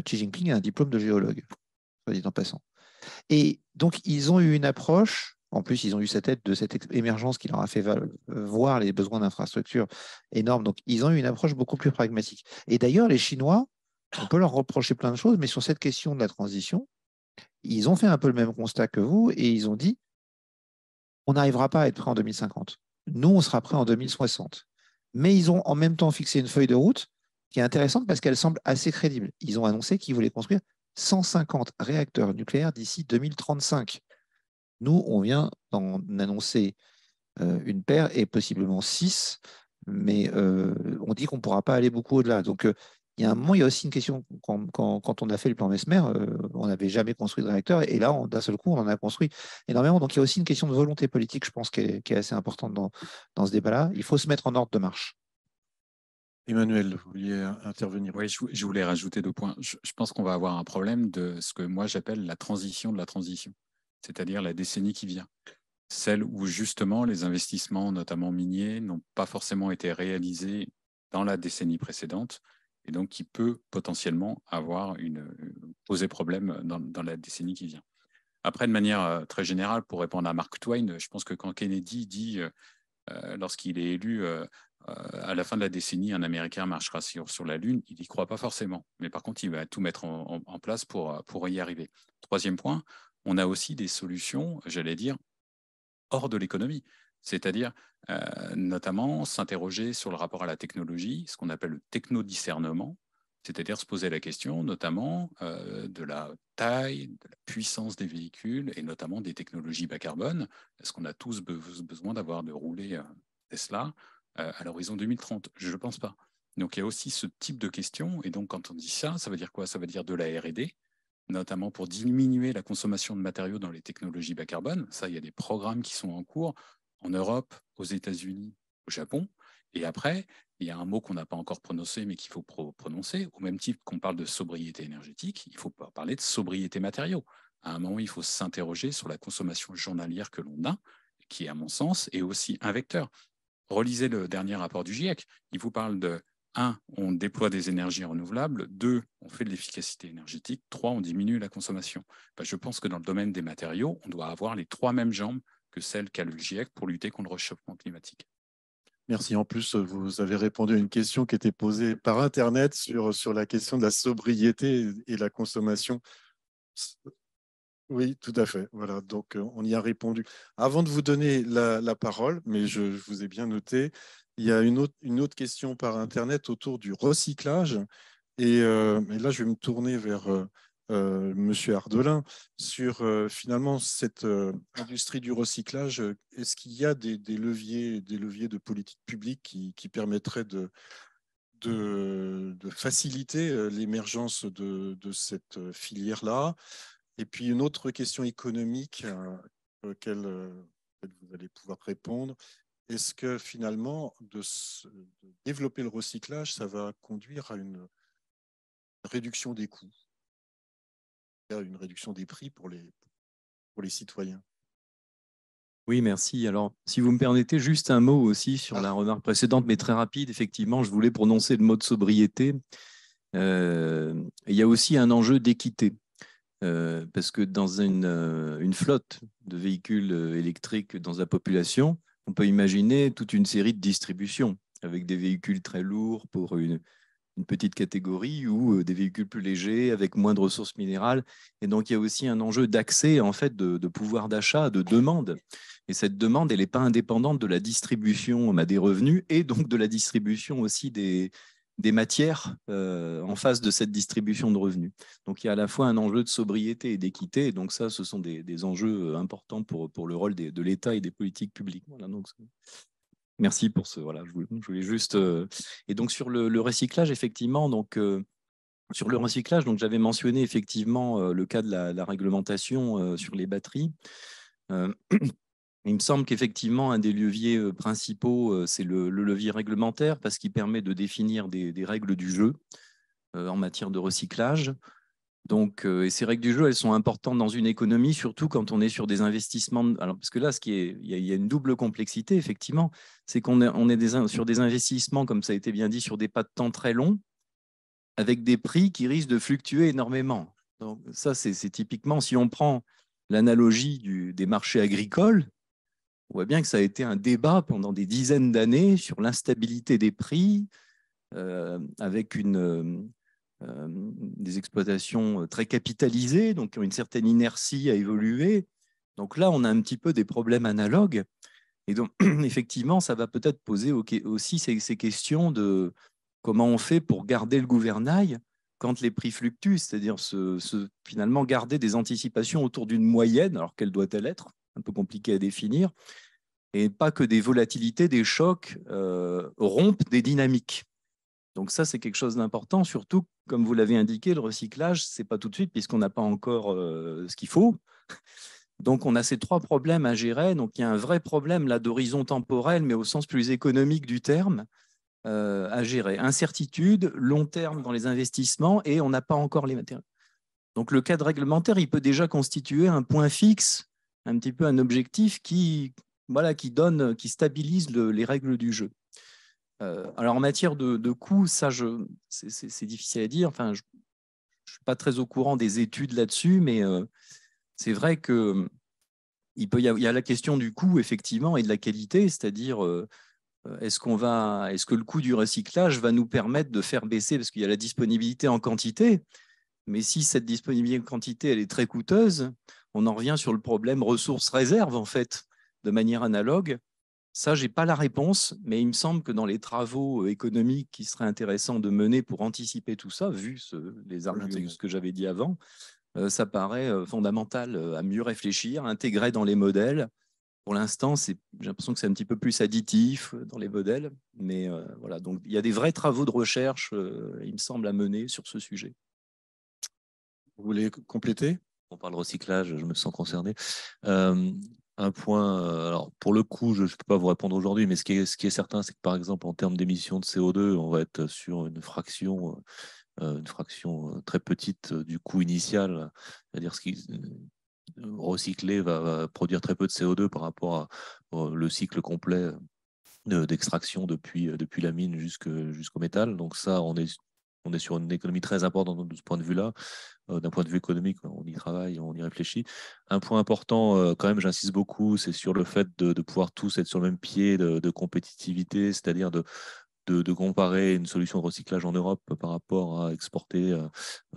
Speaker 4: Xi Jinping a un diplôme de géologue, soit dit en passant. Et donc, ils ont eu une approche. En plus, ils ont eu cette aide de cette émergence qui leur a fait voir les besoins d'infrastructures énormes. Donc, ils ont eu une approche beaucoup plus pragmatique. Et d'ailleurs, les Chinois, on peut leur reprocher plein de choses, mais sur cette question de la transition, ils ont fait un peu le même constat que vous et ils ont dit on n'arrivera pas à être prêt en 2050. Nous, on sera prêt en 2060. Mais ils ont en même temps fixé une feuille de route qui est intéressante parce qu'elle semble assez crédible. Ils ont annoncé qu'ils voulaient construire 150 réacteurs nucléaires d'ici 2035. Nous, on vient d'en annoncer une paire et possiblement 6, mais on dit qu'on ne pourra pas aller beaucoup au-delà. Donc, il y a un moment, il y a aussi une question, quand on a fait le plan Messmer, on n'avait jamais construit de réacteur, et là, d'un seul coup, on en a construit énormément. Donc, il y a aussi une question de volonté politique, je pense, qui est assez importante dans ce débat-là. Il faut se mettre en ordre de marche.
Speaker 1: Emmanuel, vous vouliez intervenir?
Speaker 3: Oui, je voulais rajouter 2 points. Je pense qu'on va avoir un problème de ce que moi j'appelle la transition de la transition, c'est-à-dire la décennie qui vient. Celle où justement les investissements, notamment miniers, n'ont pas forcément été réalisés dans la décennie précédente, et donc qui peut potentiellement poser problème dans la décennie qui vient. Après, de manière très générale, pour répondre à Mark Twain, je pense que quand Kennedy dit, lorsqu'il est élu, à la fin de la décennie, un Américain marchera sur la Lune, il n'y croit pas forcément. Mais par contre, il va tout mettre en place pour y arriver. 3e point, on a aussi des solutions, j'allais dire, hors de l'économie. C'est-à-dire, notamment, s'interroger sur le rapport à la technologie, ce qu'on appelle le technodiscernement, c'est-à-dire se poser la question, notamment, de la taille, de la puissance des véhicules, et notamment des technologies bas carbone. Est-ce qu'on a tous besoin de rouler Tesla à l'horizon 2030? Je ne pense pas. Donc, il y a aussi ce type de questions. Et donc, quand on dit ça, ça veut dire quoi? Ça veut dire de la R&D, notamment pour diminuer la consommation de matériaux dans les technologies bas carbone. Ça, il y a des programmes qui sont en cours en Europe, aux États-Unis, au Japon. Et après, il y a un mot qu'on n'a pas encore prononcé, mais qu'il faut prononcer. Au même titre qu'on parle de sobriété énergétique, il faut parler de sobriété matériaux. À un moment, il faut s'interroger sur la consommation journalière que l'on a, qui, à mon sens, est aussi un vecteur. Relisez le dernier rapport du GIEC. Il vous parle de 1, on déploie des énergies renouvelables. 2, on fait de l'efficacité énergétique. 3, on diminue la consommation. Je pense que dans le domaine des matériaux, on doit avoir les 3 mêmes jambes que celles qu'a le GIEC pour lutter contre le réchauffement climatique.
Speaker 1: Merci. En plus, vous avez répondu à une question qui était posée par Internet sur la question de la sobriété et la consommation. Oui, tout à fait. Voilà, donc on y a répondu. Avant de vous donner la parole, mais je vous ai bien noté, il y a une autre question par Internet autour du recyclage. Et là, je vais me tourner vers Monsieur Ardelin sur finalement cette industrie du recyclage. Est-ce qu'il y a des leviers de politique publique qui permettraient de faciliter l'émergence de cette filière-là? Et puis une autre question économique à laquelle vous allez pouvoir répondre. Est-ce que finalement, de développer le recyclage, ça va conduire à une réduction des coûts, une réduction des prix pour les citoyens?
Speaker 6: Oui, merci. Alors, si vous me permettez, juste un mot aussi sur la remarque précédente, mais très rapide. Effectivement, je voulais prononcer le mot de sobriété. Il y a aussi un enjeu d'équité. Parce que dans une flotte de véhicules électriques dans la population, on peut imaginer toute une série de distributions avec des véhicules très lourds pour une petite catégorie ou des véhicules plus légers avec moins de ressources minérales. Et donc, il y a aussi un enjeu d'accès, en fait, de pouvoir d'achat, de demande. Et cette demande, elle n'est pas indépendante de la distribution des revenus et donc de la distribution aussi des matières en face de cette distribution de revenus. Donc, il y a à la fois un enjeu de sobriété et d'équité. Et donc, ça, ce sont des enjeux importants pour le rôle de l'État et des politiques publiques. Voilà, donc, merci pour ce. Voilà, je voulais juste. Et donc, sur le recyclage, effectivement, donc, sur le recyclage, donc, j'avais mentionné effectivement le cas de la réglementation sur les batteries. Il me semble qu'effectivement, un des leviers principaux, c'est le levier réglementaire parce qu'il permet de définir des règles du jeu en matière de recyclage. Donc, et ces règles du jeu, elles sont importantes dans une économie, surtout quand on est sur des investissements. Alors, parce que là, il y a une double complexité, effectivement, c'est qu'on est sur des investissements, comme ça a été bien dit, sur des pas de temps très longs, avec des prix qui risquent de fluctuer énormément. Donc, ça, c'est typiquement, si on prend l'analogie des marchés agricoles, on voit bien que ça a été un débat pendant des dizaines d'années sur l'instabilité des prix, avec des exploitations très capitalisées, donc qui ont une certaine inertie à évoluer. Donc là, on a un petit peu des problèmes analogues. Et donc, effectivement, ça va peut-être poser aussi ces questions de comment on fait pour garder le gouvernail quand les prix fluctuent, c'est-à-dire finalement garder des anticipations autour d'une moyenne, alors quelle doit-elle être? Un peu compliqué à définir, et pas que des volatilités, des chocs rompent des dynamiques. Donc ça, c'est quelque chose d'important, surtout, comme vous l'avez indiqué, le recyclage, ce n'est pas tout de suite, puisqu'on n'a pas encore ce qu'il faut. Donc, on a ces 3 problèmes à gérer. Donc, il y a un vrai problème là d'horizon temporel, mais au sens plus économique du terme, à gérer. Incertitude, long terme dans les investissements, et on n'a pas encore les matériaux. Donc, le cadre réglementaire, il peut déjà constituer un point fixe, un petit peu un objectif qui stabilise les règles du jeu. Alors, en matière de coûts, ça, c'est difficile à dire. Enfin, je ne suis pas très au courant des études là-dessus, mais c'est vrai qu'il y a la question du coût, effectivement, et de la qualité, c'est-à-dire est-ce que le coût du recyclage va nous permettre de faire baisser, parce qu'il y a la disponibilité en quantité, mais si cette disponibilité en quantité elle est très coûteuse, on en revient sur le problème ressources-réserves, en fait, de manière analogue. Ça, je n'ai pas la réponse, mais il me semble que dans les travaux économiques qui seraient intéressants de mener pour anticiper tout ça, vu les arguments, ce que j'avais dit avant, ça paraît fondamental à mieux réfléchir, intégrer dans les modèles. Pour l'instant, j'ai l'impression que c'est un petit peu plus additif dans les modèles, mais voilà. Donc, il y a des vrais travaux de recherche, il me semble, à mener sur ce sujet.
Speaker 1: Vous voulez compléter?
Speaker 5: On parle de recyclage, je me sens concerné. Un point, alors pour le coup, je ne peux pas vous répondre aujourd'hui, mais ce qui est certain, c'est que par exemple, en termes d'émissions de CO2, on va être sur une fraction très petite du coût initial, c'est-à-dire ce qui recyclé va produire très peu de CO2 par rapport au cycle complet d'extraction depuis la mine jusqu'au métal. Donc ça, on est sur une économie très importante de ce point de vue-là. D'un point de vue économique, on y travaille, on y réfléchit. Un point important, quand même, j'insiste beaucoup, c'est sur le fait de pouvoir tous être sur le même pied de compétitivité, c'est-à-dire de comparer une solution de recyclage en Europe par rapport à exporter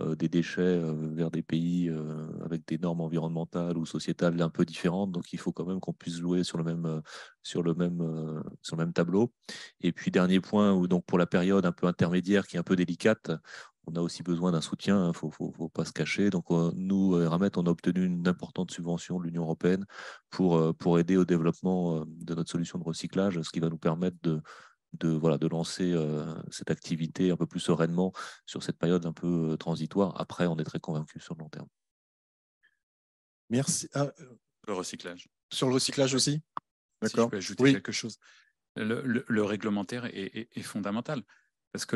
Speaker 5: des déchets vers des pays avec des normes environnementales ou sociétales un peu différentes. Donc, il faut quand même qu'on puisse jouer sur le même tableau. Et puis, dernier point, donc pour la période un peu intermédiaire qui est un peu délicate, on a aussi besoin d'un soutien, il ne faut pas se cacher. Donc, nous, Eramet, on a obtenu une importante subvention de l'Union européenne pour aider au développement de notre solution de recyclage, ce qui va nous permettre de lancer cette activité un peu plus sereinement sur cette période un peu transitoire. Après, on est très convaincus sur le long terme.
Speaker 1: Merci.
Speaker 3: Le recyclage.
Speaker 1: Sur le recyclage aussi? D'accord.
Speaker 3: Si je peux ajouter quelque chose. Le réglementaire est fondamental parce que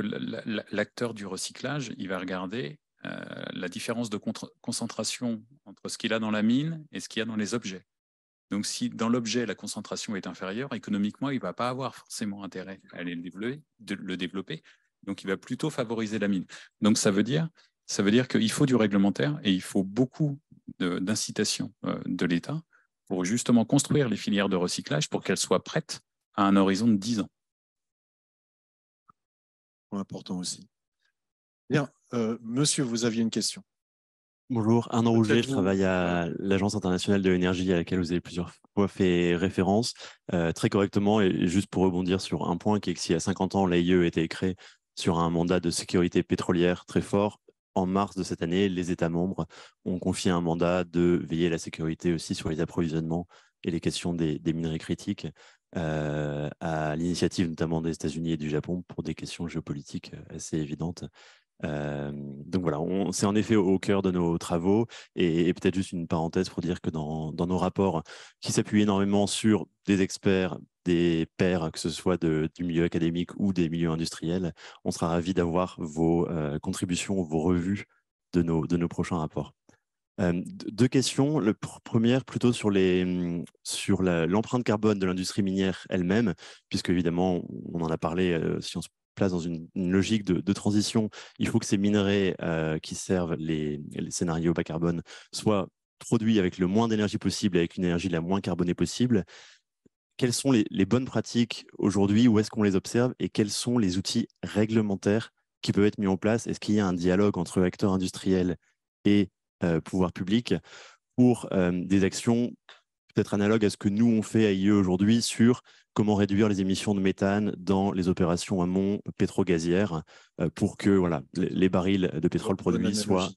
Speaker 3: l'acteur du recyclage, il va regarder la différence de concentration entre ce qu'il a dans la mine et ce qu'il y a dans les objets. Donc, si dans l'objet, la concentration est inférieure, économiquement, il ne va pas avoir forcément intérêt à aller le développer. Donc, il va plutôt favoriser la mine. Donc, ça veut dire qu'il faut du réglementaire et il faut beaucoup d'incitation de l'État pour justement construire les filières de recyclage pour qu'elles soient prêtes à un horizon de 10 ans.
Speaker 1: Important aussi. Bien. Monsieur, vous aviez une question.
Speaker 8: Bonjour, Arnaud Rouget, je travaille à l'Agence internationale de l'énergie à laquelle vous avez plusieurs fois fait référence. Très correctement, et juste pour rebondir sur un point qui est que si à 50 ans, l'AIE a été créée sur un mandat de sécurité pétrolière très fort, en mars de cette année, les États membres ont confié un mandat de veiller à la sécurité aussi sur les approvisionnements et les questions des minerais critiques, à l'initiative notamment des États-Unis et du Japon pour des questions géopolitiques assez évidentes. Donc voilà, c'est en effet au cœur de nos travaux et peut-être juste une parenthèse pour dire que dans nos rapports qui s'appuient énormément sur des experts, des pairs, que ce soit du milieu académique ou des milieux industriels, on sera ravis d'avoir vos contributions, vos revues de nos prochains rapports. 2 questions. La première, plutôt sur l'empreinte carbone de l'industrie minière elle-même, puisque évidemment, on en a parlé, si on se place dans une logique de transition, il faut que ces minerais qui servent les scénarios bas carbone soient produits avec le moins d'énergie possible, avec une énergie la moins carbonée possible. Quelles sont les bonnes pratiques aujourd'hui? Où est-ce qu'on les observe? Et quels sont les outils réglementaires qui peuvent être mis en place? Est-ce qu'il y a un dialogue entre acteurs industriels et pouvoir public pour des actions peut-être analogues à ce que nous on fait à IE aujourd'hui sur comment réduire les émissions de méthane dans les opérations amont pétro-gazières pour que voilà, les barils de pétrole produits soient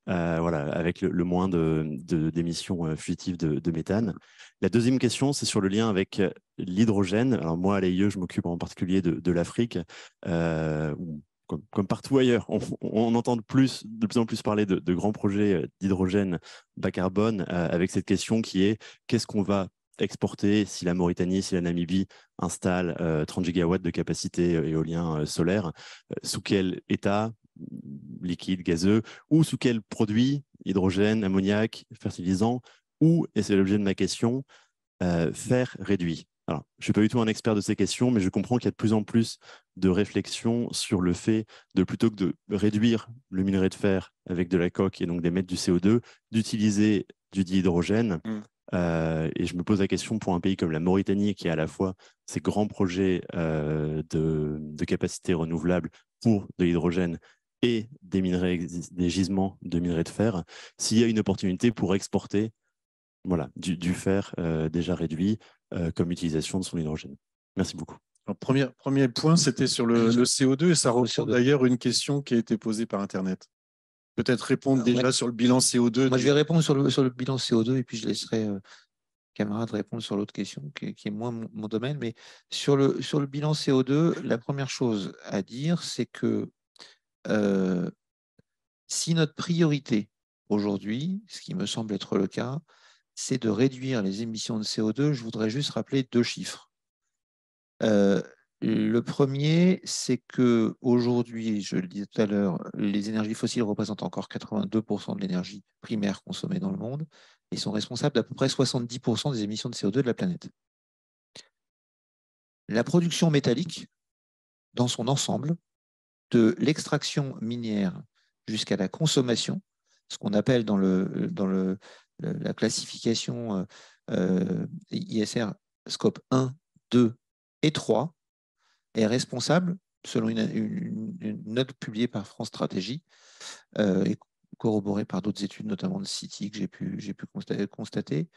Speaker 8: voilà, avec le moins d'émissions fugitives de méthane. La deuxième question, c'est sur le lien avec l'hydrogène. Alors moi, à l'AIE, je m'occupe en particulier de l'Afrique. Comme partout ailleurs, on entend de plus en plus parler de grands projets d'hydrogène bas carbone avec cette question qui est qu'est-ce qu'on va exporter si la Mauritanie, si la Namibie installe 30 gigawatts de capacité éolien solaire, sous quel état, liquide, gazeux, ou sous quel produit, hydrogène, ammoniac, fertilisant, ou, et c'est l'objet de ma question, fer réduit. Alors, je ne suis pas du tout un expert de ces questions, mais je comprends qu'il y a de plus en plus de réflexions sur le fait de, plutôt que de réduire le minerai de fer avec de la coque et donc d'émettre du CO2, d'utiliser du dihydrogène. Et je me pose la question pour un pays comme la Mauritanie, qui a à la fois ces grands projets de capacité renouvelable pour de l'hydrogène et des gisements de minerai de fer, s'il y a une opportunité pour exporter voilà, du fer déjà réduit comme utilisation de son hydrogène. Merci beaucoup.
Speaker 1: Alors, premier point, c'était sur le CO2 et ça reprend d'ailleurs une question qui a été posée par Internet. Peut-être répondre déjà sur le bilan CO2.
Speaker 4: Moi, je vais répondre sur le bilan CO2 et puis je laisserai camarade répondre sur l'autre question qui est moins mon domaine. Mais sur le bilan CO2, la première chose à dire, c'est que si notre priorité aujourd'hui, ce qui me semble être le cas, c'est de réduire les émissions de CO2, je voudrais juste rappeler 2 chiffres. Le premier, c'est qu'aujourd'hui, je le disais tout à l'heure, les énergies fossiles représentent encore 82% de l'énergie primaire consommée dans le monde et sont responsables d'à peu près 70% des émissions de CO2 de la planète. La production métallique, dans son ensemble, de l'extraction minière jusqu'à la consommation, ce qu'on appelle dans la classification ISR scope 1, 2 et 3, est responsable, selon une note publiée par France Stratégie et corroborée par d'autres études, notamment de Citi que j'ai pu constater,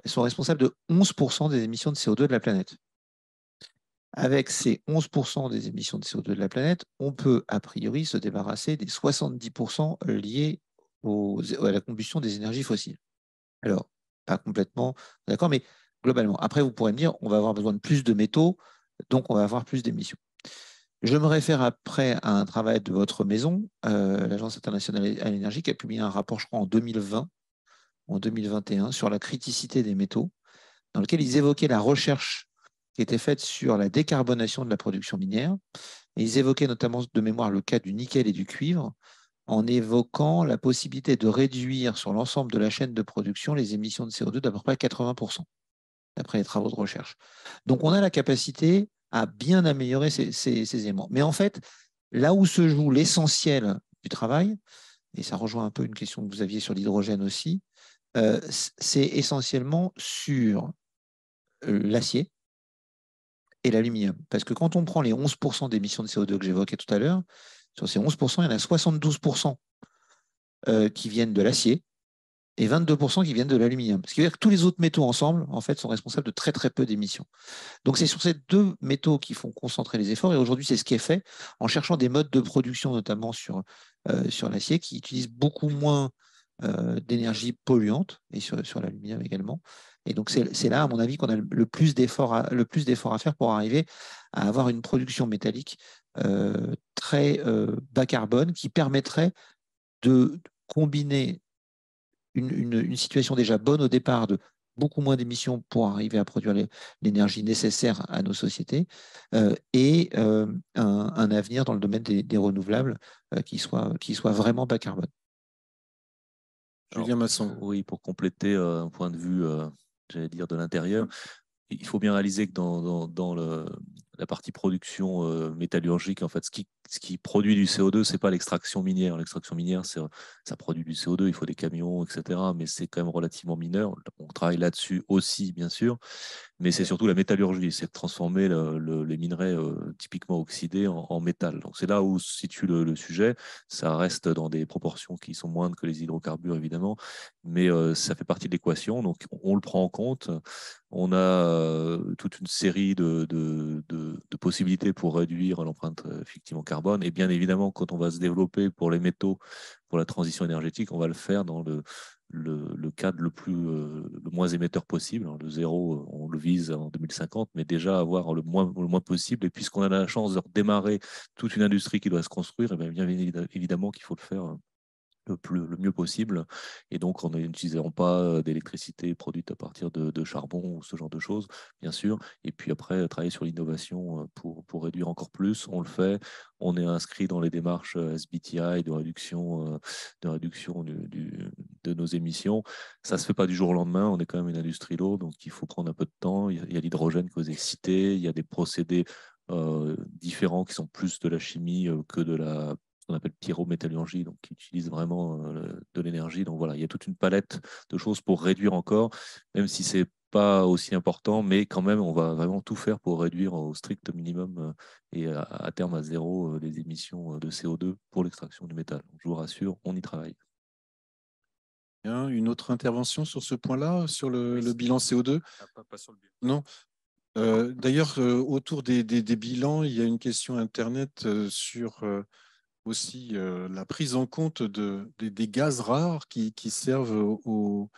Speaker 4: elles sont responsables de 11% des émissions de CO2 de la planète. Avec ces 11% des émissions de CO2 de la planète, on peut a priori se débarrasser des 70% liés à la combustion des énergies fossiles. Alors, pas complètement d'accord, mais globalement. Après, vous pourrez me dire, on va avoir besoin de plus de métaux, donc on va avoir plus d'émissions. Je me réfère après à un travail de votre maison, l'Agence internationale à l'énergie, qui a publié un rapport, je crois, en 2020, en 2021, sur la criticité des métaux, dans lequel ils évoquaient la recherche qui était faite sur la décarbonation de la production minière. Et ils évoquaient notamment de mémoire le cas du nickel et du cuivre, en évoquant la possibilité de réduire sur l'ensemble de la chaîne de production les émissions de CO2 d'à peu près 80%, d'après les travaux de recherche. Donc on a la capacité à bien améliorer ces éléments. Mais en fait, là où se joue l'essentiel du travail, et ça rejoint un peu une question que vous aviez sur l'hydrogène aussi, c'est essentiellement sur l'acier et l'aluminium. Parce que quand on prend les 11% d'émissions de CO2 que j'évoquais tout à l'heure, sur ces 11%, il y en a 72% qui viennent de l'acier et 22% qui viennent de l'aluminium. Ce qui veut dire que tous les autres métaux ensemble, en fait, sont responsables de très, très peu d'émissions. Donc, c'est sur ces 2 métaux qu'il faut concentrer les efforts. Et aujourd'hui, c'est ce qui est fait en cherchant des modes de production, notamment sur l'acier, qui utilisent beaucoup moins d'énergie polluante et sur l'aluminium également. Et donc, c'est là, à mon avis, qu'on a le plus d'efforts à faire pour arriver à avoir une production métallique très bas carbone qui permettrait de combiner une situation déjà bonne au départ de beaucoup moins d'émissions pour arriver à produire l'énergie nécessaire à nos sociétés et un avenir dans le domaine des renouvelables qui soit vraiment bas carbone.
Speaker 1: Julien Masson.
Speaker 5: Oui, pour compléter un point de vue, j'allais dire, de l'intérieur, il faut bien réaliser que dans la partie production métallurgique, en fait, ce qui produit du CO2, c'est pas l'extraction minière. L'extraction minière, ça produit du CO2, il faut des camions, etc. Mais c'est quand même relativement mineur. On travaille là-dessus aussi, bien sûr, mais c'est surtout la métallurgie, c'est de transformer les minerais typiquement oxydés en métal. Donc c'est là où se situe le sujet. Ça reste dans des proportions qui sont moindres que les hydrocarbures, évidemment, mais ça fait partie de l'équation, donc on le prend en compte. On a toute une série de possibilités pour réduire l'empreinte effectivement carbone. Et bien évidemment, quand on va se développer pour les métaux, pour la transition énergétique, on va le faire dans le cadre le moins émetteur possible. Le zéro, on le vise en 2050, mais déjà avoir le moins possible. Et puisqu'on a la chance de redémarrer toute une industrie qui doit se construire, et bien évidemment qu'il faut le faire le mieux possible. Et donc, on n'utiliseront pas d'électricité produite à partir de charbon ou ce genre de choses, bien sûr. Et puis après, travailler sur l'innovation pour réduire encore plus. On le fait. On est inscrit dans les démarches SBTI de réduction de nos émissions. Ça ne se fait pas du jour au lendemain. On est quand même une industrie lourde, donc il faut prendre un peu de temps. Il y a l'hydrogène que vous avez cité. Il y a des procédés différents qui sont plus de la chimie que de la qu'on appelle pyrométallurgie, donc qui utilise vraiment de l'énergie. Donc voilà, il y a toute une palette de choses pour réduire encore, même si c'est pas aussi important, mais quand même, on va vraiment tout faire pour réduire au strict minimum et à terme à zéro les émissions de CO2 pour l'extraction du métal. Donc, je vous rassure, on y travaille.
Speaker 1: Bien, une autre intervention sur ce point-là, sur le bilan CO2?
Speaker 3: Pas sur le bilan.
Speaker 1: Non. D'ailleurs, autour des bilans, il y a une question Internet sur aussi la prise en compte des gaz rares qui servent aux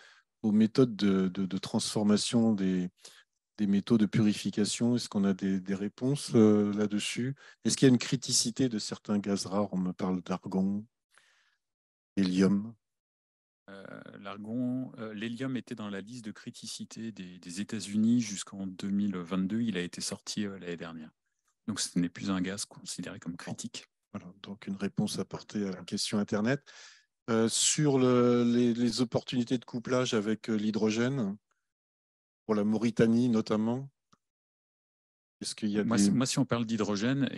Speaker 1: méthodes de transformation des métaux de purification. Est-ce qu'on a des réponses là-dessus? Est-ce qu'il y a une criticité de certains gaz rares? On me parle d'argon, hélium.
Speaker 3: L'hélium était dans la liste de criticité des États-Unis jusqu'en 2022. Il a été sorti l'année dernière. Donc, ce n'est plus un gaz considéré comme critique.
Speaker 1: Voilà, donc une réponse apportée à la question Internet. Sur les opportunités de couplage avec l'hydrogène, pour la Mauritanie notamment, est-ce qu'il y a
Speaker 3: moi, si on parle d'hydrogène,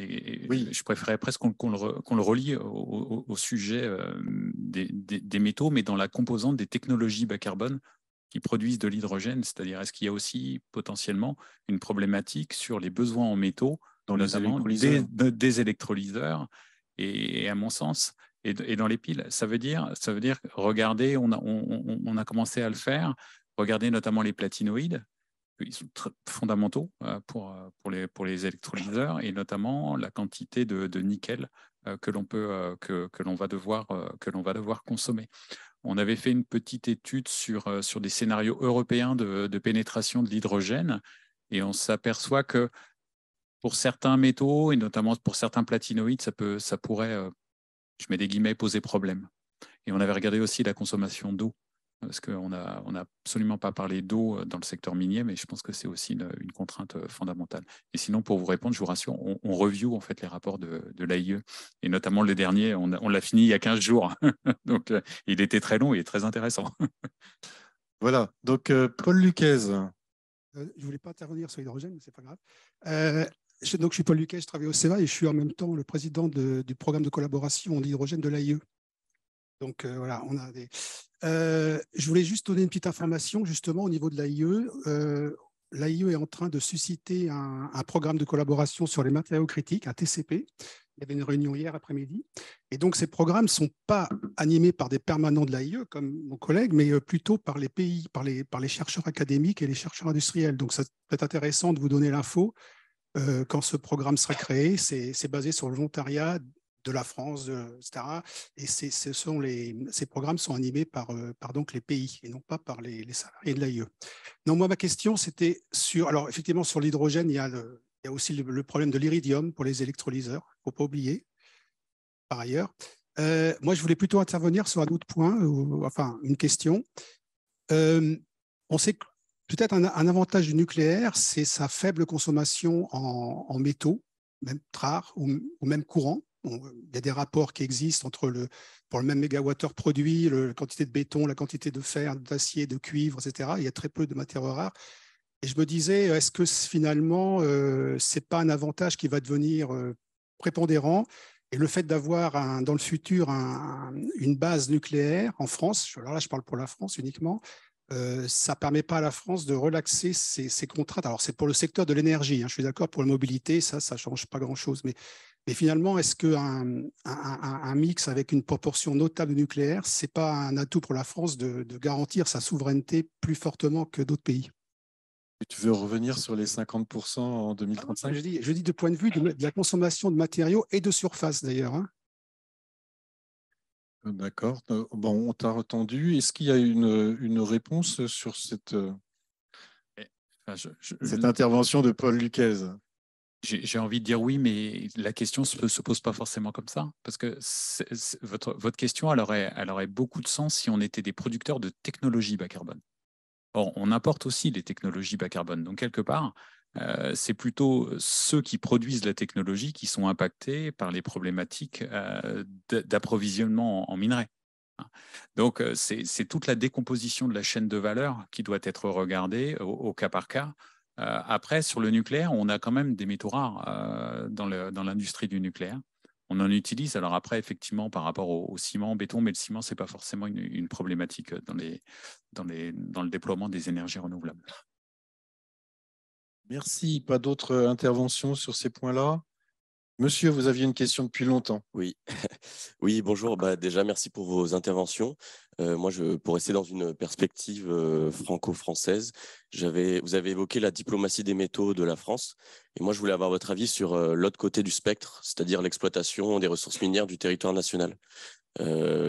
Speaker 1: oui.
Speaker 3: Je préférerais presque qu'on le relie au sujet des métaux, mais dans la composante des technologies bas carbone qui produisent de l'hydrogène, c'est-à-dire est-ce qu'il y a aussi potentiellement une problématique sur les besoins en métaux,
Speaker 1: dans
Speaker 3: notamment des électrolyseurs, et à mon sens, et dans les piles. Ça veut dire regardez, on a commencé à le faire, regardez notamment les platinoïdes, ils sont très fondamentaux pour les électrolyseurs, et notamment la quantité de nickel que l'on va devoir consommer. On avait fait une petite étude sur des scénarios européens de pénétration de l'hydrogène, et on s'aperçoit que pour certains métaux, et notamment pour certains platinoïdes, ça pourrait, je mets des guillemets, poser problème. Et on avait regardé aussi la consommation d'eau, parce qu'on n'a absolument pas parlé d'eau dans le secteur minier, mais je pense que c'est aussi une contrainte fondamentale. Et sinon, pour vous répondre, je vous rassure, on review en fait les rapports de l'AIE, et notamment le dernier, on l'a fini il y a 15 jours. Donc, il était très long et très intéressant.
Speaker 1: Voilà, donc Paul Luquez.
Speaker 9: Je ne voulais pas intervenir sur l'hydrogène, mais ce n'est pas grave. Donc, je suis Paul Luquez, je travaille au CEVA et je suis en même temps le président du programme de collaboration en hydrogène de l'AIE. Donc voilà, on a des. Je voulais juste donner une petite information justement au niveau de l'AIE. L'AIE est en train de susciter un programme de collaboration sur les matériaux critiques, un TCP. Il y avait une réunion hier après-midi. Et donc, ces programmes ne sont pas animés par des permanents de l'AIE, comme mon collègue, mais plutôt par les pays, par les chercheurs académiques et les chercheurs industriels. Donc, ça peut être intéressant de vous donner l'info. Quand ce programme sera créé, c'est basé sur le volontariat de la France, etc. Et ces programmes sont animés par donc les pays et non pas par les salariés de l'AIE. Non, moi, ma question, c'était sur... Alors, effectivement, sur l'hydrogène, il y a aussi le problème de l'iridium pour les électrolyseurs. Il ne faut pas oublier, par ailleurs. Moi, je voulais plutôt intervenir sur un autre point, enfin, une question. On sait que peut-être un avantage du nucléaire, c'est sa faible consommation en métaux, même rares ou même courants. Il y a des rapports qui existent pour le même mégawattheure produit, la quantité de béton, la quantité de fer, d'acier, de cuivre, etc. Il y a très peu de matières rares. Et je me disais, est-ce que finalement, ce n'est pas un avantage qui va devenir prépondérant? Et le fait d'avoir dans le futur une base nucléaire en France, alors là je parle pour la France uniquement, ça ne permet pas à la France de relaxer ses contraintes. Alors c'est pour le secteur de l'énergie, hein, je suis d'accord, pour la mobilité, ça ne change pas grand-chose. Mais finalement, est-ce qu'un mix avec une proportion notable de nucléaire, ce n'est pas un atout pour la France de garantir sa souveraineté plus fortement que d'autres pays?
Speaker 1: Tu veux revenir sur les 50% en 2035?
Speaker 9: Je dis de point de vue de la consommation de matériaux et de surface d'ailleurs. Hein.
Speaker 1: D'accord. Bon, on t'a entendu. Est-ce qu'il y a une réponse sur cette intervention de Paul Lucchese?
Speaker 3: J'ai envie de dire oui, mais la question ne se pose pas forcément comme ça. Parce que votre question, elle aurait beaucoup de sens si on était des producteurs de technologies bas carbone. Or, on importe aussi des technologies bas carbone. Donc, quelque part, c'est plutôt ceux qui produisent la technologie qui sont impactés par les problématiques d'approvisionnement en minerais. Donc, c'est toute la décomposition de la chaîne de valeur qui doit être regardée au cas par cas. Après, sur le nucléaire, on a quand même des métaux rares dans l'industrie du nucléaire. On en utilise. Alors après, effectivement, par rapport au ciment, au béton, mais le ciment, ce n'est pas forcément une problématique dans le déploiement des énergies renouvelables.
Speaker 1: Merci. Pas d'autres interventions sur ces points-là? Monsieur, vous aviez une question depuis longtemps.
Speaker 10: Oui, oui, bonjour. Déjà, merci pour vos interventions. Moi, pour rester dans une perspective franco-française, vous avez évoqué la diplomatie des métaux de la France. Et moi, je voulais avoir votre avis sur l'autre côté du spectre, c'est-à-dire l'exploitation des ressources minières du territoire national.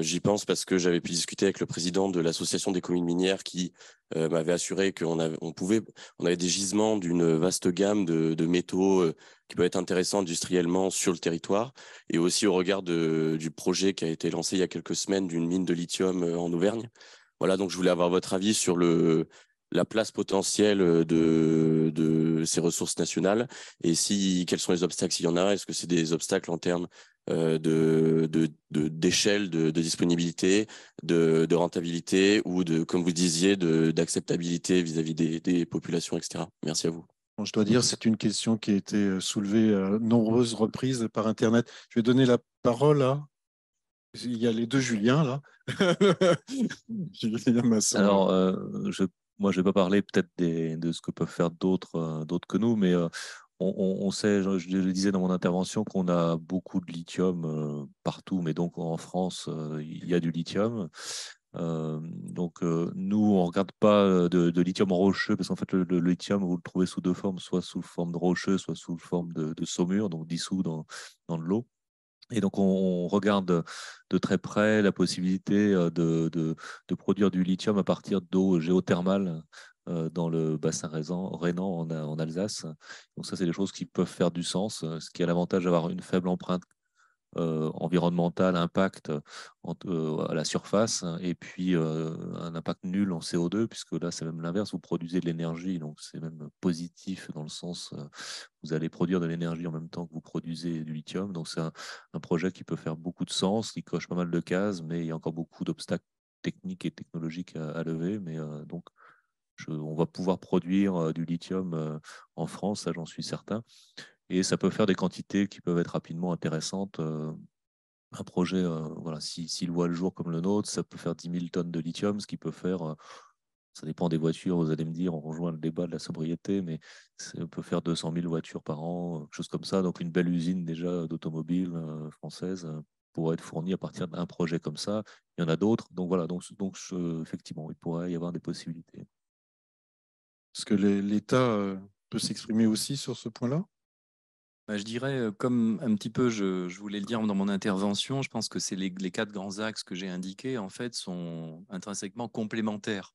Speaker 10: J'y pense parce que j'avais pu discuter avec le président de l'association des communes minières qui m'avait assuré qu'on avait des gisements d'une vaste gamme de métaux qui peuvent être intéressants industriellement sur le territoire, et aussi au regard du projet qui a été lancé il y a quelques semaines d'une mine de lithium en Auvergne. Voilà, donc je voulais avoir votre avis sur la place potentielle de ces ressources nationales, et quels sont les obstacles s'il y en a. Est-ce que c'est des obstacles en termes d'échelle, de disponibilité, de rentabilité, ou comme vous disiez, d'acceptabilité vis-à-vis des populations, etc. Merci à vous.
Speaker 1: Bon, je dois dire, c'est une question qui a été soulevée à nombreuses reprises par Internet. Je vais donner la parole à... Il y a les deux Julien, là. Julien Masson.
Speaker 5: Alors, moi, je ne vais pas parler peut-être de ce que peuvent faire d'autres que nous, mais on sait, je le disais dans mon intervention, qu'on a beaucoup de lithium partout, mais donc en France, il y a du lithium. Donc, nous, on ne regarde pas de lithium rocheux, parce qu'en fait, le lithium, vous le trouvez sous deux formes, soit sous forme de rocheux, soit sous forme de saumure, donc dissous dans de l'eau. Et donc, on regarde de très près la possibilité de produire du lithium à partir d'eau géothermale dans le bassin rhénan en Alsace. Donc ça, c'est des choses qui peuvent faire du sens, ce qui a l'avantage d'avoir une faible empreinte environnementale, impact à la surface, et puis un impact nul en CO2, puisque là, c'est même l'inverse, vous produisez de l'énergie, donc c'est même positif dans le sens, vous allez produire de l'énergie en même temps que vous produisez du lithium. Donc c'est un projet qui peut faire beaucoup de sens, qui coche pas mal de cases, mais il y a encore beaucoup d'obstacles techniques et technologiques à lever. Mais donc, on va pouvoir produire du lithium en France, ça j'en suis certain. Et ça peut faire des quantités qui peuvent être rapidement intéressantes. Un projet, voilà, s'il voit le jour comme le nôtre, ça peut faire 10 000 tonnes de lithium, ce qui peut faire, ça dépend des voitures, vous allez me dire, on rejoint le débat de la sobriété, mais ça peut faire 200 000 voitures par an, quelque chose comme ça. Donc une belle usine déjà d'automobile française pourrait être fournie à partir d'un projet comme ça. Il y en a d'autres. Donc voilà, effectivement, il pourrait y avoir des possibilités.
Speaker 1: Est-ce que l'État peut s'exprimer aussi sur ce point-là?
Speaker 6: Je dirais, comme un petit peu, je voulais le dire dans mon intervention, je pense que c'est les 4 grands axes que j'ai indiqués, en fait, sont intrinsèquement complémentaires.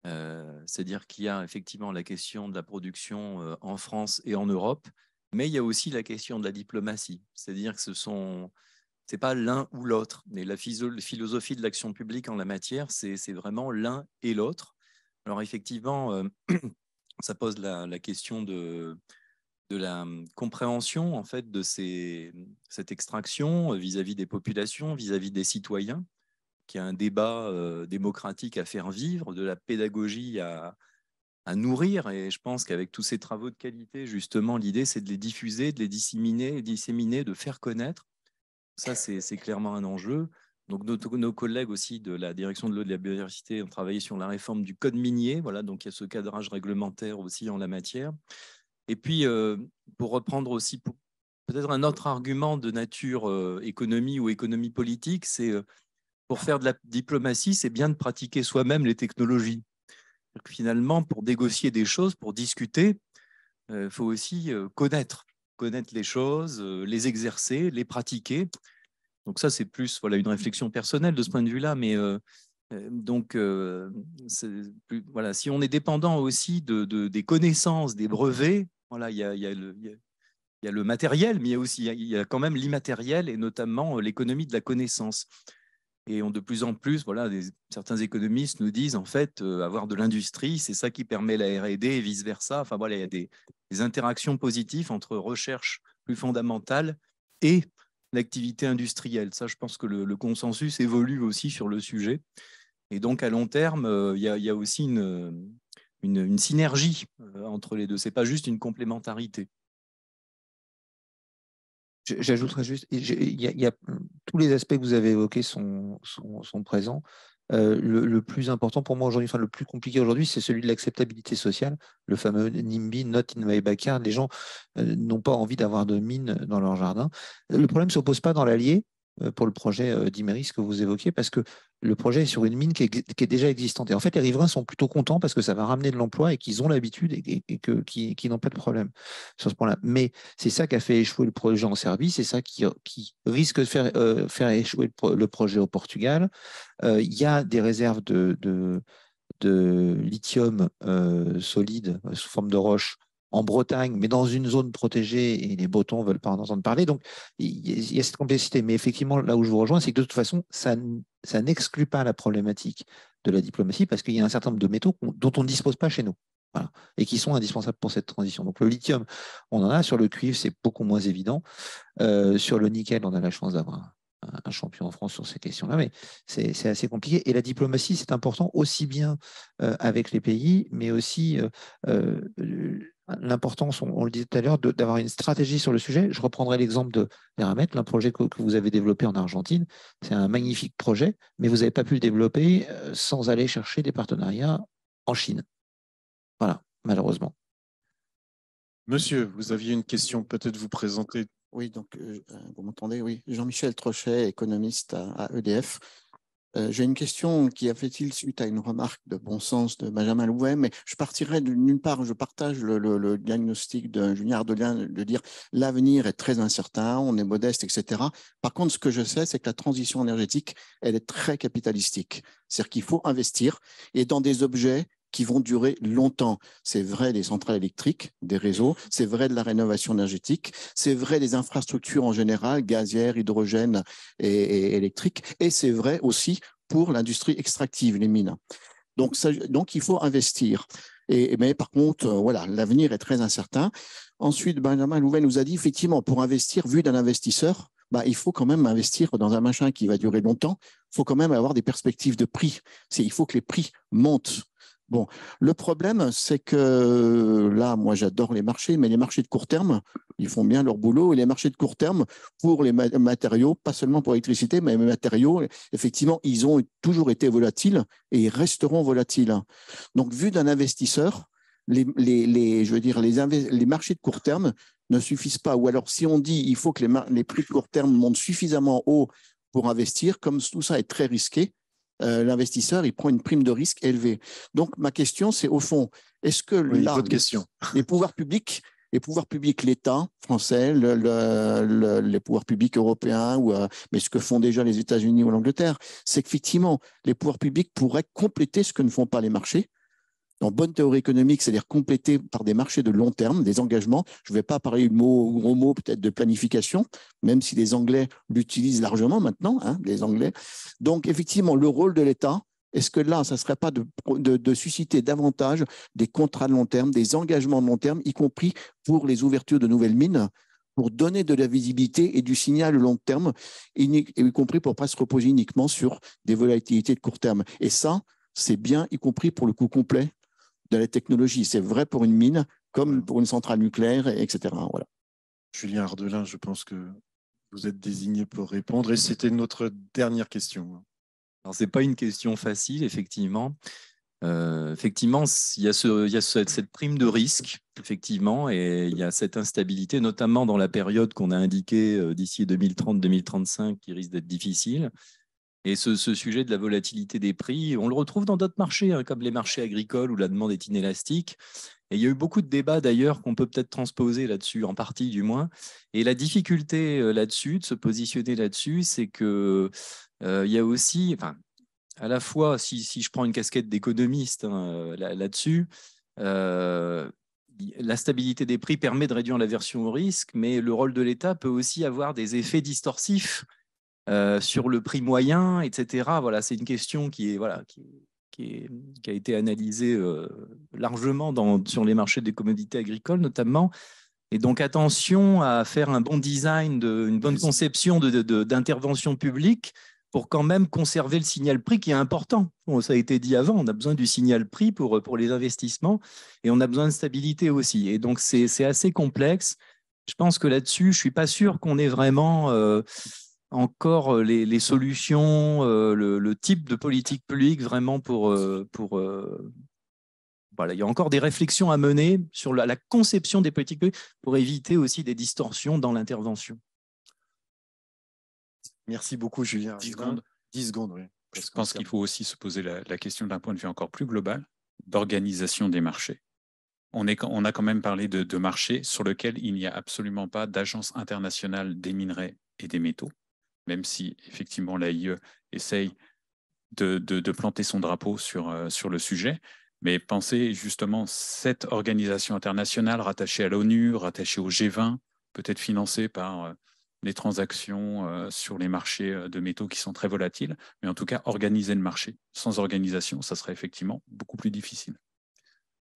Speaker 6: C'est-à-dire qu'il y a effectivement la question de la production en France et en Europe, mais il y a aussi la question de la diplomatie. C'est-à-dire que c'est pas l'un ou l'autre, mais la philosophie de l'action publique en la matière, c'est vraiment l'un et l'autre. Alors effectivement, ça pose la question de la compréhension en fait de cette extraction vis-à-vis des populations, vis-à-vis des citoyens, qu'il y a un débat démocratique à faire vivre, de la pédagogie à à nourrir. Et je pense qu'avec tous ces travaux de qualité, justement, l'idée, c'est de les diffuser, de les disséminer, de faire connaître. Ça, c'est clairement un enjeu. Donc, nos collègues aussi de la direction de l'eau et de la biodiversité ont travaillé sur la réforme du code minier. Voilà, donc il y a ce cadrage réglementaire aussi en la matière. Et puis, pour reprendre aussi peut-être un autre argument de nature économie ou économie politique, c'est pour faire de la diplomatie, c'est bien de pratiquer soi-même les technologies. Finalement, pour négocier des choses, pour discuter, il faut aussi connaître les choses, les exercer, les pratiquer. Donc ça, c'est plus voilà, une réflexion personnelle de ce point de vue-là, mais voilà, si on est dépendant aussi des connaissances, des brevets, voilà, il y a le matériel, mais il y a quand même l'immatériel et notamment l'économie de la connaissance. Et de plus en plus, voilà, certains économistes nous disent en fait avoir de l'industrie, c'est ça qui permet la R&D et vice-versa. Enfin voilà, il y a des interactions positives entre recherche plus fondamentale et l'activité industrielle. Ça, je pense que le consensus évolue aussi sur le sujet. Et donc, à long terme, il y a aussi une synergie entre les deux. Ce n'est pas juste une complémentarité.
Speaker 4: J'ajouterais juste, tous les aspects que vous avez évoqués sont présents. Le plus important pour moi aujourd'hui, enfin le plus compliqué aujourd'hui, c'est celui de l'acceptabilité sociale, le fameux NIMBY, Not in my backyard. Les gens n'ont pas envie d'avoir de mines dans leur jardin. Le problème ne s'oppose pas dans l'Allier pour le projet d'Imerys que vous évoquez, parce que le projet est sur une mine qui est déjà existante. Et en fait, les riverains sont plutôt contents parce que ça va ramener de l'emploi et qu'ils ont l'habitude et qu'ils n'ont pas de problème sur ce point-là. Mais c'est ça qui a fait échouer le projet en Serbie, c'est ça qui risque de faire échouer le projet au Portugal. Il y a des réserves de lithium solide sous forme de roche en Bretagne, mais dans une zone protégée, et les Bretons ne veulent pas en entendre parler. Donc, il y a cette complexité. Mais effectivement, là où je vous rejoins, c'est que de toute façon, ça n'exclut pas la problématique de la diplomatie, parce qu'il y a un certain nombre de métaux dont on ne dispose pas chez nous. Voilà, et qui sont indispensables pour cette transition. Donc, le lithium, on en a. Sur le cuivre, c'est beaucoup moins évident. Sur le nickel, on a la chance d'avoir un champion en France sur ces questions-là, mais c'est assez compliqué. Et la diplomatie, c'est important aussi bien avec les pays, mais aussi l'importance, on le disait tout à l'heure, d'avoir une stratégie sur le sujet. Je reprendrai l'exemple de Eramet, un projet que vous avez développé en Argentine. C'est un magnifique projet, mais vous n'avez pas pu le développer sans aller chercher des partenariats en Chine. Voilà, malheureusement.
Speaker 1: Monsieur, vous aviez une question, peut-être vous présenter.
Speaker 11: Oui, donc vous m'entendez? Oui, Jean-Michel Trochet, économiste à EDF. J'ai une question qui a fait-il suite à une remarque de bon sens de Benjamin Louvet, mais je partirais d'une part, je partage le diagnostic de Julien Ardolin de dire l'avenir est très incertain, on est modeste, etc. Par contre, ce que je sais, c'est que la transition énergétique, elle est très capitalistique. C'est-à-dire qu'il faut investir et dans des objets qui vont durer longtemps. C'est vrai des centrales électriques, des réseaux, c'est vrai de la rénovation énergétique, c'est vrai des infrastructures en général, gazières, hydrogène et électrique, et c'est vrai aussi pour l'industrie extractive, les mines. Donc il faut investir. Mais par contre, voilà, l'avenir est très incertain. Ensuite, Benjamin Louvet nous a dit, effectivement, pour investir, vu d'un investisseur, il faut quand même investir dans un machin qui va durer longtemps. Il faut quand même avoir des perspectives de prix. Il faut que les prix montent. Bon, le problème, c'est que là, moi, j'adore les marchés, mais les marchés de court terme, ils font bien leur boulot. Et les marchés de court terme, pour les matériaux, pas seulement pour l'électricité, mais les matériaux, effectivement, ils ont toujours été volatiles et ils resteront volatiles. Donc, vu d'un investisseur, les marchés de court terme ne suffisent pas. Ou alors, si on dit il faut que les prix de court terme montent suffisamment haut pour investir, comme tout ça est très risqué, l'investisseur, il prend une prime de risque élevée. Donc, ma question, c'est au fond, est-ce que les pouvoirs publics, l'État français, les pouvoirs publics européens, mais ce que font déjà les États-Unis ou l'Angleterre, c'est qu'effectivement, les pouvoirs publics pourraient compléter ce que ne font pas les marchés. En bonne théorie économique, c'est-à-dire complété par des marchés de long terme, des engagements. Je ne vais pas parler gros mot peut-être de planification, même si les Anglais l'utilisent largement maintenant, les Anglais. Donc, effectivement, le rôle de l'État, est-ce que là, ça ne serait pas de susciter davantage des contrats de long terme, des engagements de long terme, y compris pour les ouvertures de nouvelles mines, pour donner de la visibilité et du signal de long terme, y compris pour ne pas se reposer uniquement sur des volatilités de court terme. Et ça, c'est bien, y compris pour le coût complet de la technologie. C'est vrai pour une mine comme pour une centrale nucléaire, etc. Voilà.
Speaker 1: Julien Ardelin, je pense que vous êtes désigné pour répondre. Et c'était notre dernière question.
Speaker 6: Alors, ce n'est pas une question facile, effectivement. Effectivement, il y a cette prime de risque, effectivement, et il y a cette instabilité, notamment dans la période qu'on a indiquée d'ici 2030-2035, qui risque d'être difficile. Et ce sujet de la volatilité des prix, on le retrouve dans d'autres marchés, hein, comme les marchés agricoles où la demande est inélastique. Et il y a eu beaucoup de débats d'ailleurs qu'on peut peut-être transposer là-dessus, en partie du moins. Et la difficulté là-dessus, de se positionner là-dessus, c'est que il y a aussi, enfin, à la fois, si je prends une casquette d'économiste là-dessus, la stabilité des prix permet de réduire l'aversion au risque, mais le rôle de l'État peut aussi avoir des effets distorsifs sur le prix moyen, etc. Voilà, c'est une question qui a été analysée largement sur les marchés des commodités agricoles notamment. Et donc attention à faire un bon design, une bonne conception d'intervention publique pour quand même conserver le signal prix qui est important. Bon, ça a été dit avant, on a besoin du signal prix pour les investissements et on a besoin de stabilité aussi. Et donc c'est assez complexe. Je pense que là-dessus, je ne suis pas sûr qu'on ait vraiment encore les solutions, le type de politique publique vraiment voilà, il y a encore des réflexions à mener sur la conception des politiques publiques pour éviter aussi des distorsions dans l'intervention.
Speaker 1: Merci beaucoup, Julien.
Speaker 3: 10 secondes.
Speaker 1: 10 secondes, oui.
Speaker 3: Je pense qu'il faut aussi se poser la question d'un point de vue encore plus global d'organisation des marchés. On a quand même parlé de marchés sur lesquels il n'y a absolument pas d'agence internationale des minerais et des métaux, même si effectivement l'AIE essaye de planter son drapeau sur le sujet. Mais pensez justement cette organisation internationale rattachée à l'ONU, rattachée au G20, peut-être financée par les transactions sur les marchés de métaux qui sont très volatiles, mais en tout cas organiser le marché. Sans organisation, ça serait effectivement beaucoup plus difficile.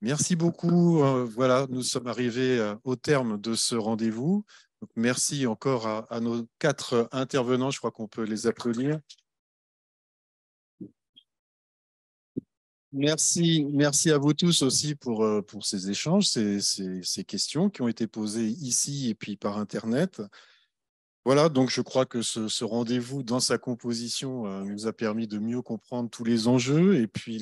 Speaker 1: Merci beaucoup. Voilà, nous sommes arrivés au terme de ce rendez-vous. Donc, merci encore à nos 4 intervenants. Je crois qu'on peut les applaudir. Merci à vous tous aussi pour ces échanges, ces questions qui ont été posées ici et puis par Internet. Voilà, donc je crois que ce rendez-vous dans sa composition nous a permis de mieux comprendre tous les enjeux et puis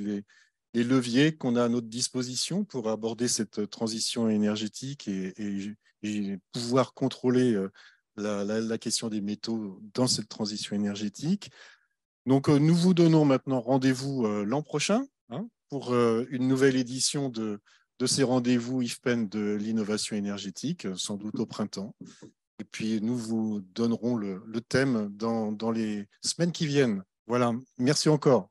Speaker 1: les leviers qu'on a à notre disposition pour aborder cette transition énergétique et pouvoir contrôler la question des métaux dans cette transition énergétique. Donc, nous vous donnons maintenant rendez-vous l'an prochain pour une nouvelle édition de ces rendez-vous IFPEN de l'innovation énergétique, sans doute au printemps. Et puis, nous vous donnerons le thème dans les semaines qui viennent. Voilà, merci encore.